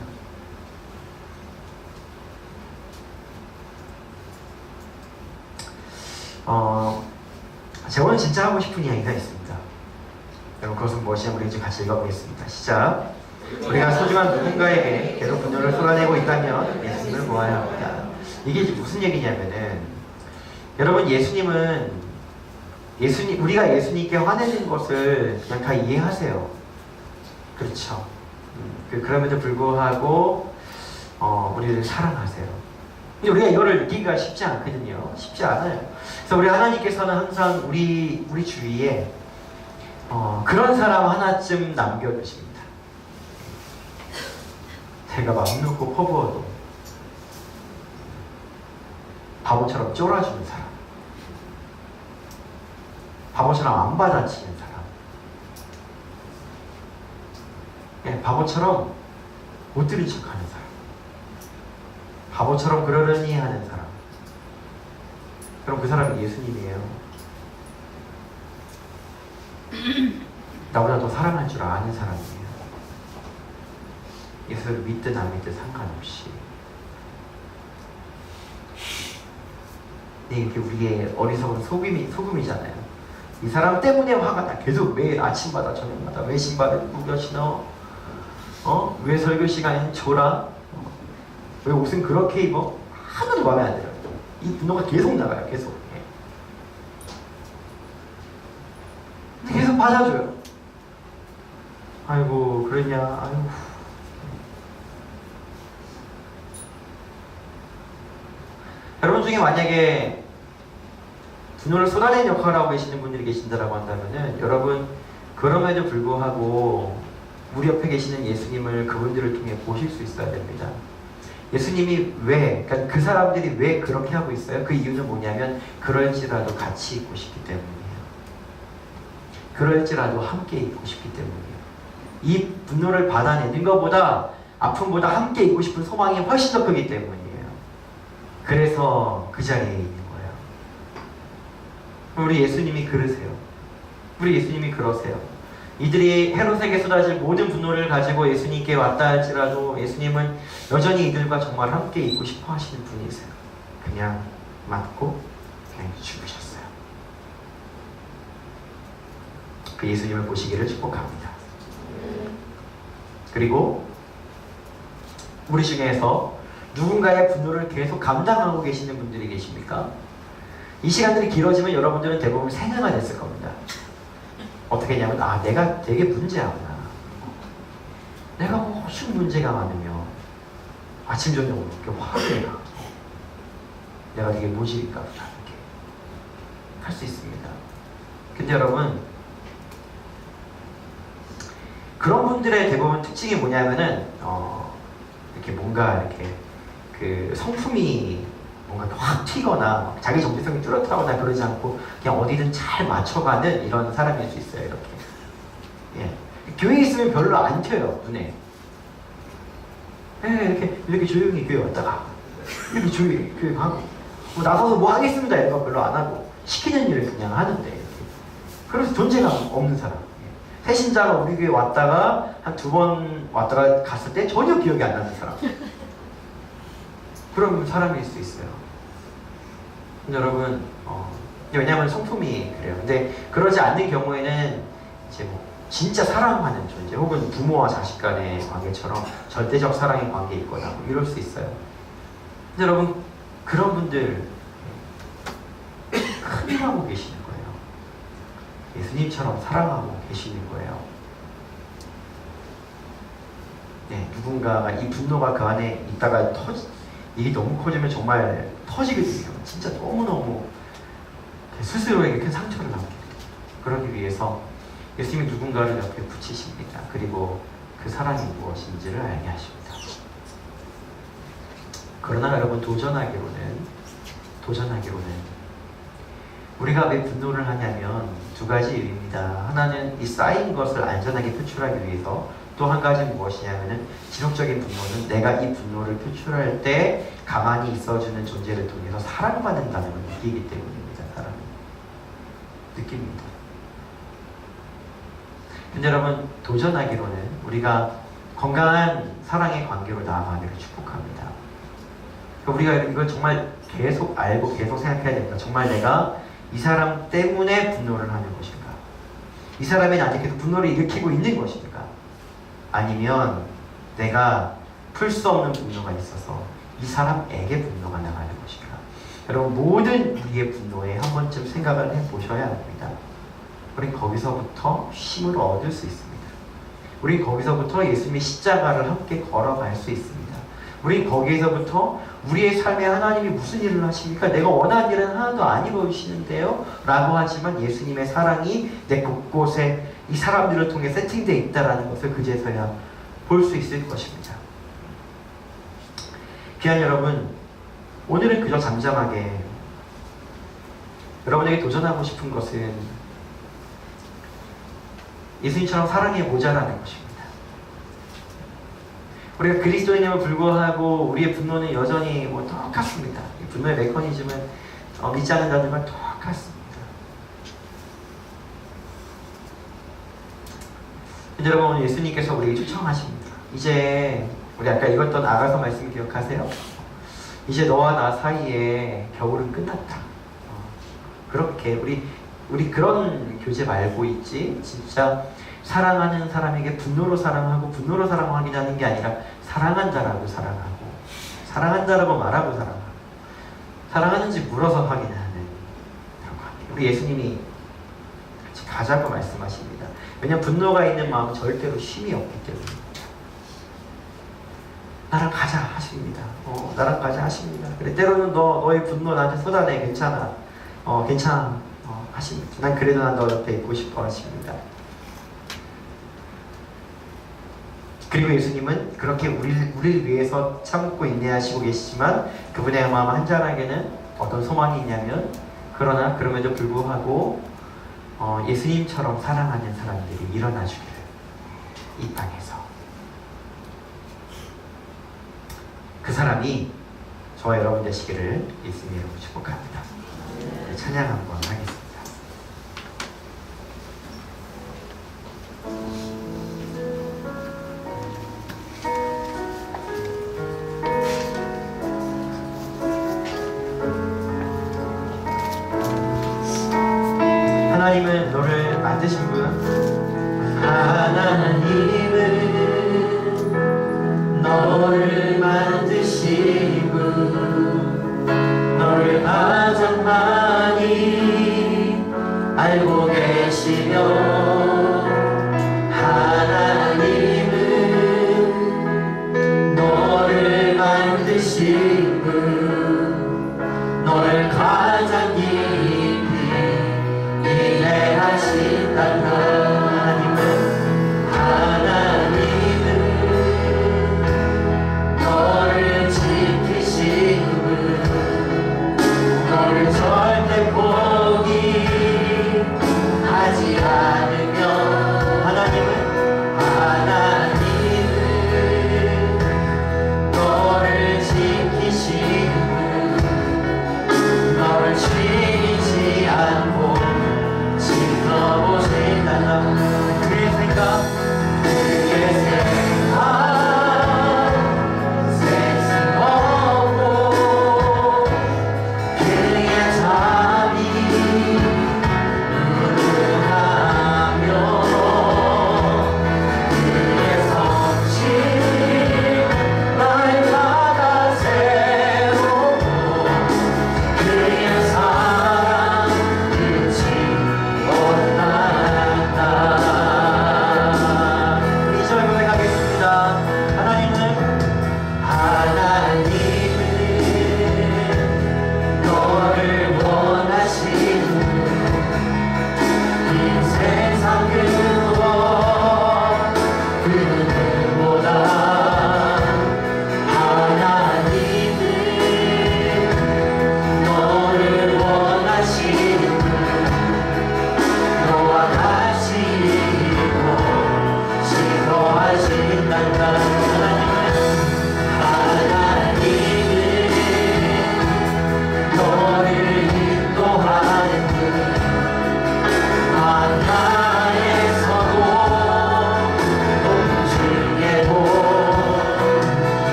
Speaker 1: 제가 오늘 진짜 하고 싶은 이야기가 있습니다. 여러분, 그것은 무엇이냐 우리 이제 같이 읽어보겠습니다. 시작. 우리가 소중한 누군가에게 계속 분노를 쏟아내고 있다면 예수님을 보아야 합니다. 이게 이제 무슨 얘기냐면은 여러분, 우리가 예수님께 화내는 것을 그냥 다 이해하세요. 그렇죠. 그럼에도 불구하고 우리를 사랑하세요. 근데 우리가 이거를 느끼기가 쉽지 않거든요. 쉽지 않아요. 그래서 우리 하나님께서는 항상 우리 주위에 그런 사람 하나쯤 남겨두십니다. 제가 맘 놓고 퍼부어도 바보처럼 쫄아주는 사람, 바보처럼 안 받아치는 사람, 바보처럼 못 들은 척하는 사람, 바보처럼 그러려니 하는 사람. 그럼 그 사람이 예수님이에요. 나보다 더 사랑할 줄 아는 사람이에요. 예수를 믿든 안 믿든 상관없이. 네, 이게 우리의 어리석은 소금이잖아요. 이 사람 때문에 화가 나. 계속 매일 아침마다 저녁마다 왜 신발을 구겨 신어? 왜 설교 시간에는 졸아? 왜 옷은 그렇게 입어? 하나도 마음에 안 들어요. 이 분노가 계속 나가요. 계속. 계속 받아줘요. 아이고, 그러냐. 아이고. 여러분 중에 만약에 분노를 쏟아내는 역할을 하고 계시는 분들이 계신다라고 한다면은 여러분, 그럼에도 불구하고 우리 옆에 계시는 예수님을 그분들을 통해 보실 수 있어야 됩니다. 예수님이 그러니까 그 사람들이 왜 그렇게 하고 있어요? 그 이유는 뭐냐면 그럴지라도 같이 있고 싶기 때문이에요. 그럴지라도 함께 있고 싶기 때문이에요. 이 분노를 받아내는 것보다 아픔보다 함께 있고 싶은 소망이 훨씬 더 크기 때문이에요. 그래서 그 자리에 있는 거예요. 우리 예수님이 그러세요. 우리 예수님이 그러세요. 이들이 헤롯에게 쏟아질 모든 분노를 가지고 예수님께 왔다 할지라도 예수님은 여전히 이들과 정말 함께 있고 싶어 하시는 분이세요. 그냥 맞고 그냥 죽으셨어요. 그 예수님을 보시기를 축복합니다. 그리고 우리 중에서 누군가의 분노를 계속 감당하고 계시는 분들이 계십니까? 이 시간들이 길어지면 여러분들은 대부분 생각가 됐을 겁니다. 어떻게 했냐면 내가 되게 문제구나. 내가 훨씬 문제가 많으며 아침 저녁으로 이렇게 화를 내요. 내가 되게 모질인가 보다 이렇게 할 수 있습니다. 근데 여러분, 그런 분들의 대부분 특징이 뭐냐면은 이렇게 뭔가 이렇게 그 성품이 뭔가 확 튀거나 자기 정체성이 뚜렷하거나 그러지 않고 그냥 어디든 잘 맞춰가는 이런 사람일 수 있어요. 이렇게. 예. 교회에 있으면 별로 안 튀어요, 눈에. 예, 이렇게 조용히 교회 왔다가 이렇게 조용히 교회 가고 나가서 뭐 하겠습니다 이런 거 별로 안 하고 시키는 일을 그냥 하는데 이렇게. 그래서 존재감 없는 사람. 예. 새신자가 우리 교회 왔다가 한 2번 왔다가 갔을 때 전혀 기억이 안 나는 사람. 그런 사람일 수 있어요. 근데 여러분, 왜냐하면 성품이 그래요. 근데 그러지 않는 경우에는 이제 뭐 진짜 사랑하는 존재, 혹은 부모와 자식 간의 관계처럼 절대적 사랑의 관계에 있거나 뭐 이럴 수 있어요. 근데 여러분, 그런 분들 흡입하고 계시는 거예요. 예수님처럼 사랑하고 계시는 거예요. 네, 누군가가 이 분노가 그 안에 있다가 일이 너무 커지면 정말 터지거든요. 진짜 너무너무 스스로에게 큰 상처를 남게 돼요. 그러기 위해서 예수님이 누군가를 옆에 붙이십니다. 그리고 그 사랑이 무엇인지를 알게 하십니다. 그러나 여러분, 도전하기로는 우리가 왜 분노를 하냐면 2가지 이유입니다. 하나는 이 쌓인 것을 안전하게 표출하기 위해서, 또 한 가지는 무엇이냐면은 지속적인 분노는 내가 이 분노를 표출할 때 가만히 있어주는 존재를 통해서 사랑받는다는 걸 느끼기 때문입니다. 사람이 느낍니다. 근데 여러분, 도전하기로는 우리가 건강한 사랑의 관계로 나아가기를 축복합니다. 우리가 이걸 정말 계속 알고 계속 생각해야 됩니다. 정말 내가 이 사람 때문에 분노를 하는 것인가? 이 사람이 나한테 계속 분노를 일으키고 있는 것인가? 아니면 내가 풀 수 없는 분노가 있어서 이 사람에게 분노가 나가는 것인가? 여러분, 모든 우리의 분노에 한 번쯤 생각을 해보셔야 합니다. 우린 거기서부터 힘을 얻을 수 있습니다. 우린 거기서부터 예수님의 십자가를 함께 걸어갈 수 있습니다. 우린 거기에서부터 우리의 삶에 하나님이 무슨 일을 하십니까? 내가 원하는 일은 하나도 안 이루어지시는데요? 라고 하지만 예수님의 사랑이 내 곳곳에 이 사람들을 통해 세팅되어 있다는 것을 그제서야 볼 수 있을 것입니다. 귀한 여러분, 오늘은 그저 잠잠하게 여러분에게 도전하고 싶은 것은 예수님처럼 사랑해보자라는 것입니다. 우리가 그리스도인임을 불구하고 우리의 분노는 여전히 똑같습니다. 이 분노의 메커니즘은 믿지 않는다는 건 똑같습니다. 근데 여러분, 오늘 예수님께서 우리에게 초청하십니다. 이제 우리 아까 읽었던 아가서 말씀 기억하세요? 이제 너와 나 사이에 겨울은 끝났다. 그렇게 우리 그런 교제 말고 있지, 진짜 사랑하는 사람에게 분노로 사랑하고 분노로 사랑 확인하는 게 아니라 사랑한다라고 사랑하고, 사랑한다라고 말하고 사랑하고, 사랑하는지 물어서 확인하는 그런 관계. 우리 예수님이 같이 가자고 말씀하십니다. 왜냐하면 분노가 있는 마음은 절대로 쉼이 없기 때문입니다. 나랑 가자 하십니다. 나랑 가자 하십니다. 그래, 때로는 너의 분노 나한테 쏟아내. 괜찮아. 괜찮아. 하십니다. 난 그래도 난 너 옆에 있고 싶어 하십니다. 그리고 예수님은 그렇게 우리를 위해서 참고 인내하시고 계시지만 그분의 마음 한자락에는 어떤 소망이 있냐면, 그러나 그럼에도 불구하고 예수님처럼 사랑하는 사람들이 일어나주기를, 이 땅에서 그 사람이 저와 여러분 되시기를 예수님 이름으로 축복합니다. 찬양 한번 하겠습니다. 하나님은 너를 만드신 분, 하나님은 너를 만드신 분, 너를 가장 많이 알고 계시며, 하나님은 너를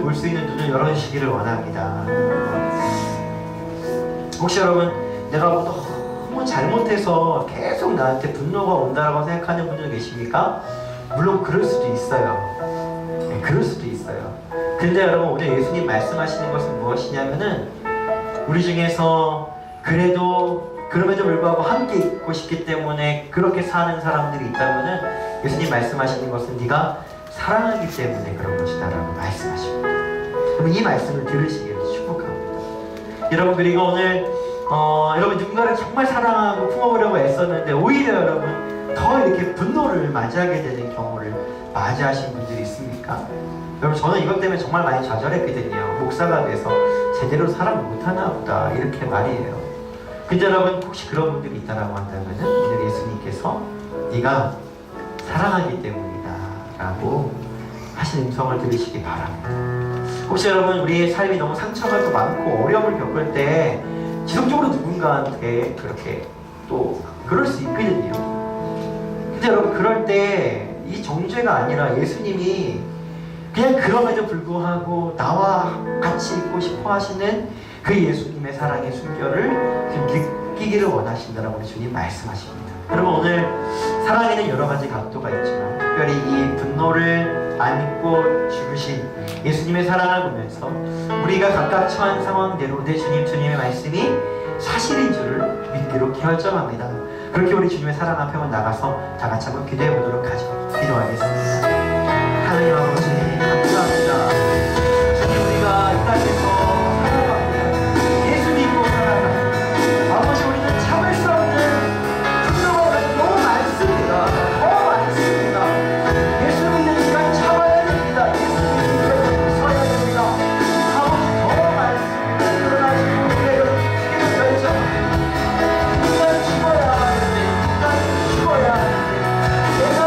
Speaker 1: 볼 수 있는 눈을 열어주시기를 원합니다. 혹시 여러분 내가 뭐 너무 잘못해서 계속 나한테 분노가 온다라고 생각하는 분들 계십니까? 물론 그럴 수도 있어요. 네, 그럴 수도 있어요. 근데 여러분 오늘 예수님 말씀하시는 것은 무엇이냐면은 우리 중에서 그래도 그럼에도 불구하고 함께 있고 싶기 때문에 그렇게 사는 사람들이 있다면은 예수님 말씀하시는 것은 네가 사랑하기 때문에 그런 것이다 라고 말씀하십니다. 그럼 이 말씀을 들으시기를 축복합니다. 여러분 그리고 오늘 여러분 누군가를 정말 사랑하고 품어보려고 애썼는데 오히려 여러분 더 이렇게 분노를 맞이하게 되는 경우를 맞이하신 분들이 있습니까? 여러분 저는 이것 때문에 정말 많이 좌절했거든요. 목사가 돼서 제대로 사랑 못하나 보다 이렇게 말이에요. 근데 여러분 혹시 그런 분들이 있다라고 한다면 오늘 예수님께서 네가 사랑하기 때문이다 라고 하신 음성을 들으시기 바랍니다. 혹시 여러분 우리의 삶이 너무 상처가 또 많고 어려움을 겪을 때 지속적으로 누군가한테 그렇게 또 그럴 수 있거든요. 근데 여러분 그럴 때 이 정죄가 아니라 예수님이 그냥 그럼에도 불구하고 나와 같이 있고 싶어 하시는 그 예수님의 사랑의 순결을 느끼기를 원하신다라고 우리 주님 말씀하십니다. 여러분 오늘 사랑에는 여러 가지 각도가 있지만 특별히 이 분노를 안고 죽으신 예수님의 사랑을 보면서 우리가 각각 처한 상황대로 내 주님의 말씀이 사실인 줄을 믿기로 결정합니다. 그렇게 우리 주님의 사랑 앞에만 나가서 다 같이 한번 기도해 보도록 하죠. 기도하겠습니다. 하나님 아버지 감사합니다. 주님 우리가 이 땅에서 살아가고 예수님으로 살아가고 아버지 우리는 참을 수 없는 분노가 너무 많습니다. 더 많습니다. 예수 믿는 시간 참아야 됩니다. 예수 믿는 시간 서야 됩니다. 아버지 더 많습니다. 그러나 지금 우리가 지금 결정합니다. 인간 죽어야 하는데 인간 죽어야 하는데 내가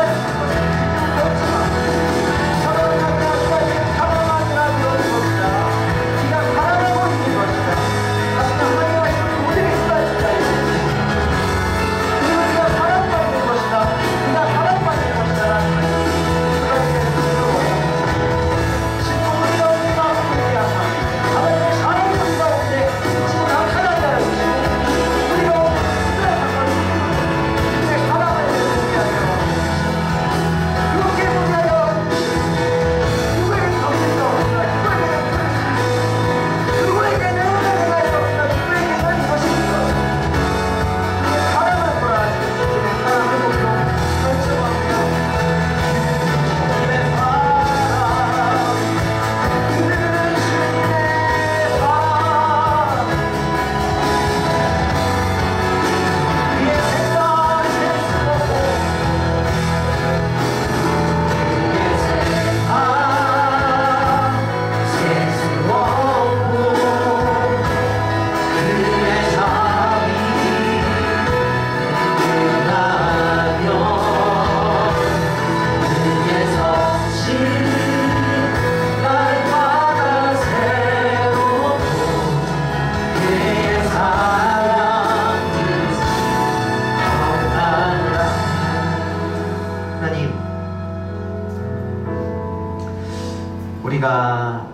Speaker 1: 우리가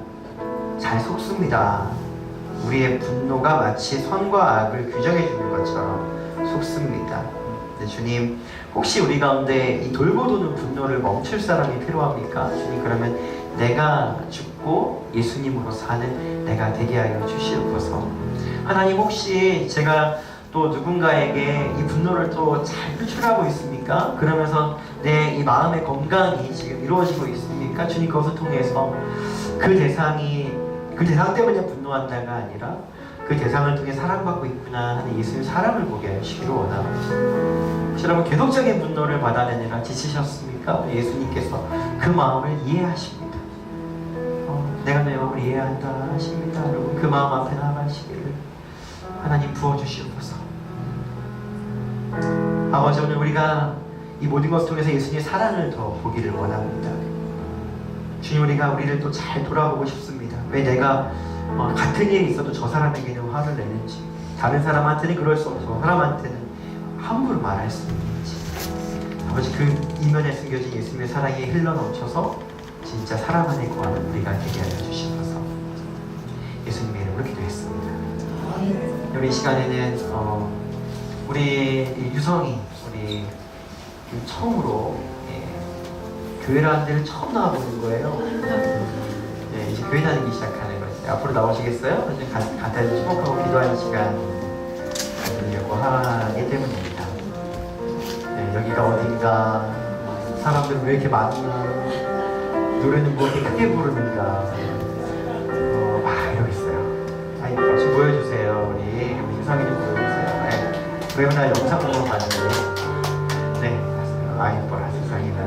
Speaker 1: 잘 속습니다. 우리의 분노가 마치 선과 악을 규정해 주는 것처럼 속습니다. 근데 주님 혹시 우리 가운데 이 돌고 도는 분노를 멈출 사람이 필요합니까? 주님 그러면 내가 죽고 예수님으로 사는 내가 되게 하여 주시옵소서. 하나님 혹시 제가 또 누군가에게 이 분노를 또 잘 표출하고 있습니까? 그러면서 내 이 마음의 건강이 지금 이루어지고 있습니까? 주님 그것을 통해서 그 대상 때문에 분노한다가 아니라 그 대상을 통해 사랑받고 있구나 하는 예수님 사랑을 보게 하시기를 원합니다. 혹시 여러분 계속적인 분노를 받아내느라 지치셨습니까? 예수님께서 그 마음을 이해하십니다. 내가 내 마음을 이해한다 하십니다. 여러분 그 마음 앞에 나가시기를 하나님 부어주시옵소서. 아버지 오늘 우리가 이 모든 것을 통해서 예수님의 사랑을 더 보기를 원합니다. 주님 우리가 우리를 또 잘 돌아보고 싶습니다. 왜 내가 같은 일이 있어도 저 사람에게는 화를 내는지 다른 사람한테는 그럴 수 없고 저 사람한테는 함부로 말할 수 있는지 아버지 그 이면에 숨겨진 예수님의 사랑이 흘러넘쳐서 진짜 사람 안에 거하는 우리가 되게 하여 주시옵소서. 예수님의 이름으로 기도했습니다. 우리 이 시간에는 우리 유성이 우리 처음으로 교회라는 데를 처음 나와보는 거예요. 이제 교회 다니기 시작하는 거죠. 앞으로 나오시겠어요? 이제 간단히 축복하고 기도하는 시간 가지려고 하기 때문입니다. 여기가 어딘가, 사람들 왜 이렇게 많나, 노래는 뭐 이렇게 크게 부르는가, 막 이러고 있어요. 좀 보여주세요. 우리 유성이 좀 보여주세요. 우리 맨날 영상 보러 가는데, 이뻐라 세상에나.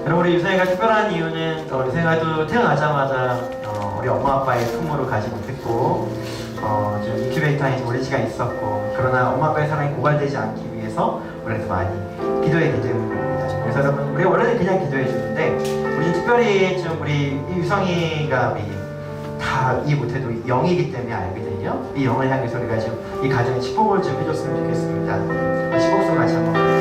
Speaker 1: 여러분, 우리 유성이가 특별한 이유는 우리 유성이가 태어나자마자 우리 엄마 아빠의 품으로 가지 못했고 좀 인큐베이터에 오랜 시간 있었고, 그러나 엄마 아빠의 사랑이 고갈되지 않기 위해서 우리가 더 많이 기도해야 되기 때문입니다. 그래서 여러분, 우리 원래는 그냥 기도해 주는데 우리 특별히 좀 우리 유성이가 다 이해 못해도 영이기 때문에 알거든요. 이 영을 향해서 우리가 좀 이 가정에 축복을 좀 해줬으면 좋겠습니다. 축복송 같이 한번 볼게요.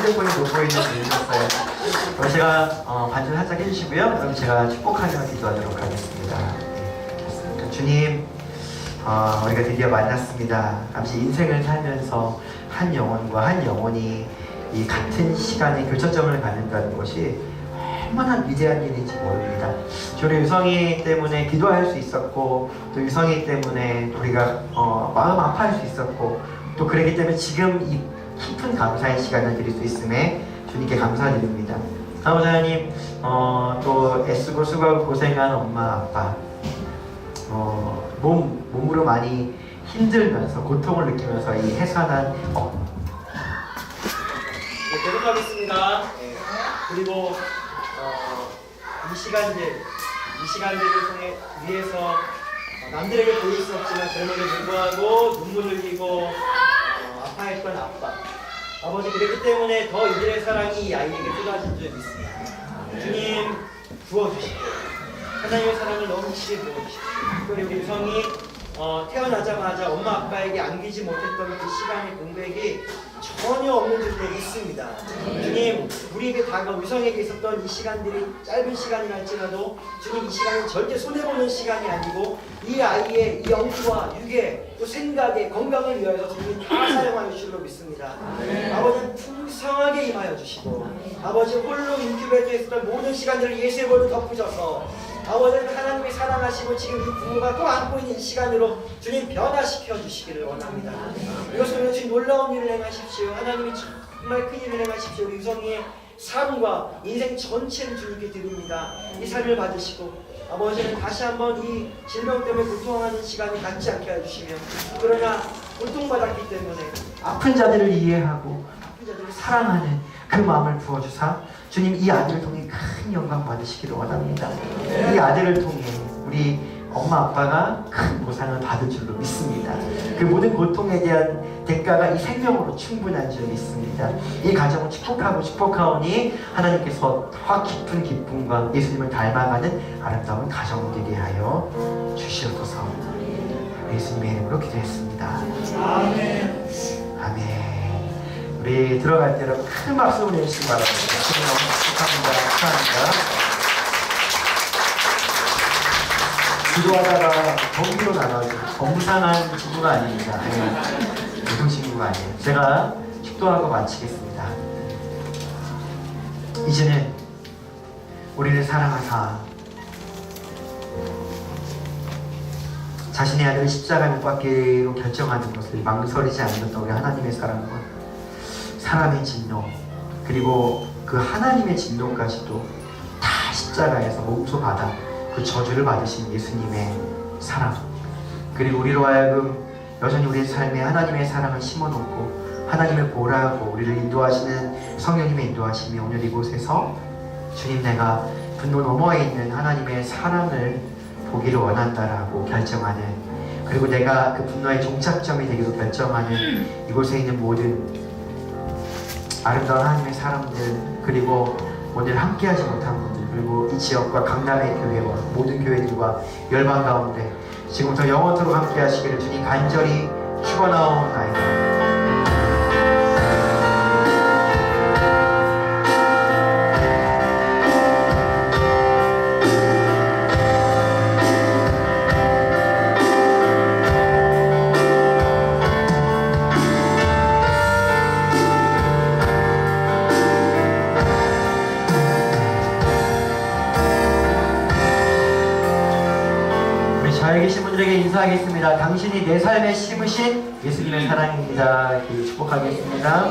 Speaker 1: 핸드폰이 돋보이는 일이었어요. 그럼 제가 반주 살짝 해주시고요. 그럼 제가 축복하며 기도하도록 하겠습니다. 네, 주님, 우리가 드디어 만났습니다. 잠시 인생을 살면서 한 영혼과 한 영혼이 이 같은 시간에 교차점을 갖는다는 것이 얼마나 위대한 일인지 모릅니다. 우리 유성이 때문에 기도할 수 있었고, 또 유성이 때문에 우리가 마음 아파할 수 있었고, 또 그러기 때문에 지금 이 깊은 감사의 시간을 드릴 수 있음에 주님께 감사드립니다. 아버지 하나님, 또 애쓰고 수고하고 고생한 엄마 아빠, 몸으로 많이 힘들면서 고통을 느끼면서 이 해산한 계속하겠습니다. 네. 그리고 이 시간들을 통해 위해서 남들에게 보일 수 없지만 그럼에도 불구하고 눈물을 흘리고 아파했던 아빠, 아버지 그렇기 때문에 더 이들의 사랑이 이 아이에게 쏟아진 줄 믿습니다. 주님 부어주십시오. 하나님의 사랑을 넘치게 부어주십시오. 특별히 우리 유성이 태어나자마자 엄마 아빠에게 안기지 못했던 그 시간의 공백이 전혀 없는 줄로 믿습니다. 주님, 우리에게 다가온 유성에게 있었던 이 시간들이 짧은 시간이라 할지라도 주님 이 시간은 절대 손해보는 시간이 아니고 이 아이의 이 영과 육의 또 생각의 건강을 위하여서 주님이 다 사용하여 주실 줄로 믿습니다. 아버지는 풍성하게 임하여 주시고 아버지 홀로 인큐베이터에 있었던 모든 시간들을 예수의 볼로 덮으셔서 아버지는 하나님이 사랑하시고 지금 이 부모가 또 안고 있는 이 시간으로 주님 변화시켜 주시기를 원합니다. 이것으로 주님 놀라운 일을 행하십시오. 하나님이 정말 큰 일을 행하십시오. 우리 유성이의 삶과 인생 전체를 주님께 드립니다. 이 삶을 받으시고 아버지는 다시 한번 이 질병 때문에 고통하는 시간이 갖지 않게 해주시며 그러나 고통받았기 때문에 아픈 자들을 이해하고 아픈 자들을 사랑하는 그 마음을 부어주사 주님 이 아들을 통해 큰 영광 받으시기를 원합니다. 이 아들을 통해 우리 엄마 아빠가 큰 보상을 받을 줄로 믿습니다. 그 모든 고통에 대한 대가가 이 생명으로 충분한 줄 믿습니다. 이 가정을 축복하고 축복하오니 하나님께서 더 깊은 기쁨과 예수님을 닮아가는 아름다운 가정 되게 하여 주시옵소서. 예수님의 이름으로 기도했습니다. 아멘. 아멘. 우리 들어갈 때 여러분 큰 박수 보내주시기 바랍니다. 주님 너무 축하합니다. 기도하다가 경기로 나가지고 범상한 친구가 아닙니다. 보통 친구가 아니에요. 제가 축도하고 마치겠습니다. 이제는 우리를 사랑하사 자신의 아들을 십자가에 못 박기로 결정하는 것을 망설이지 않는다. 우리 하나님의 사랑과 사람의 진노 그리고 그 하나님의 진노까지도 다 십자가에서 몸소 받아 그 저주를 받으신 예수님의 사랑 그리고 우리로 하여금 여전히 우리의 삶에 하나님의 사랑을 심어놓고 하나님을 보라고 우리를 인도하시는 성령님의 인도하심이 오늘 이곳에서 주님 내가 분노 너머에 있는 하나님의 사랑을 보기를 원한다라고 결정하는 그리고 내가 그 분노의 종착점이 되기로 결정하는 이곳에 있는 모든 아름다운 하나님의 사람들 그리고 오늘 함께하지 못한 분들 그리고 이 지역과 강남의 교회와 모든 교회들과 열방 가운데 지금부터 영원토록 함께하시기를 주님 간절히 축원하옵나이다. 자에 계신 분들에게 인사하겠습니다. 당신이 내 삶에 심으신 예수님의 사랑입니다. 축복하겠습니다.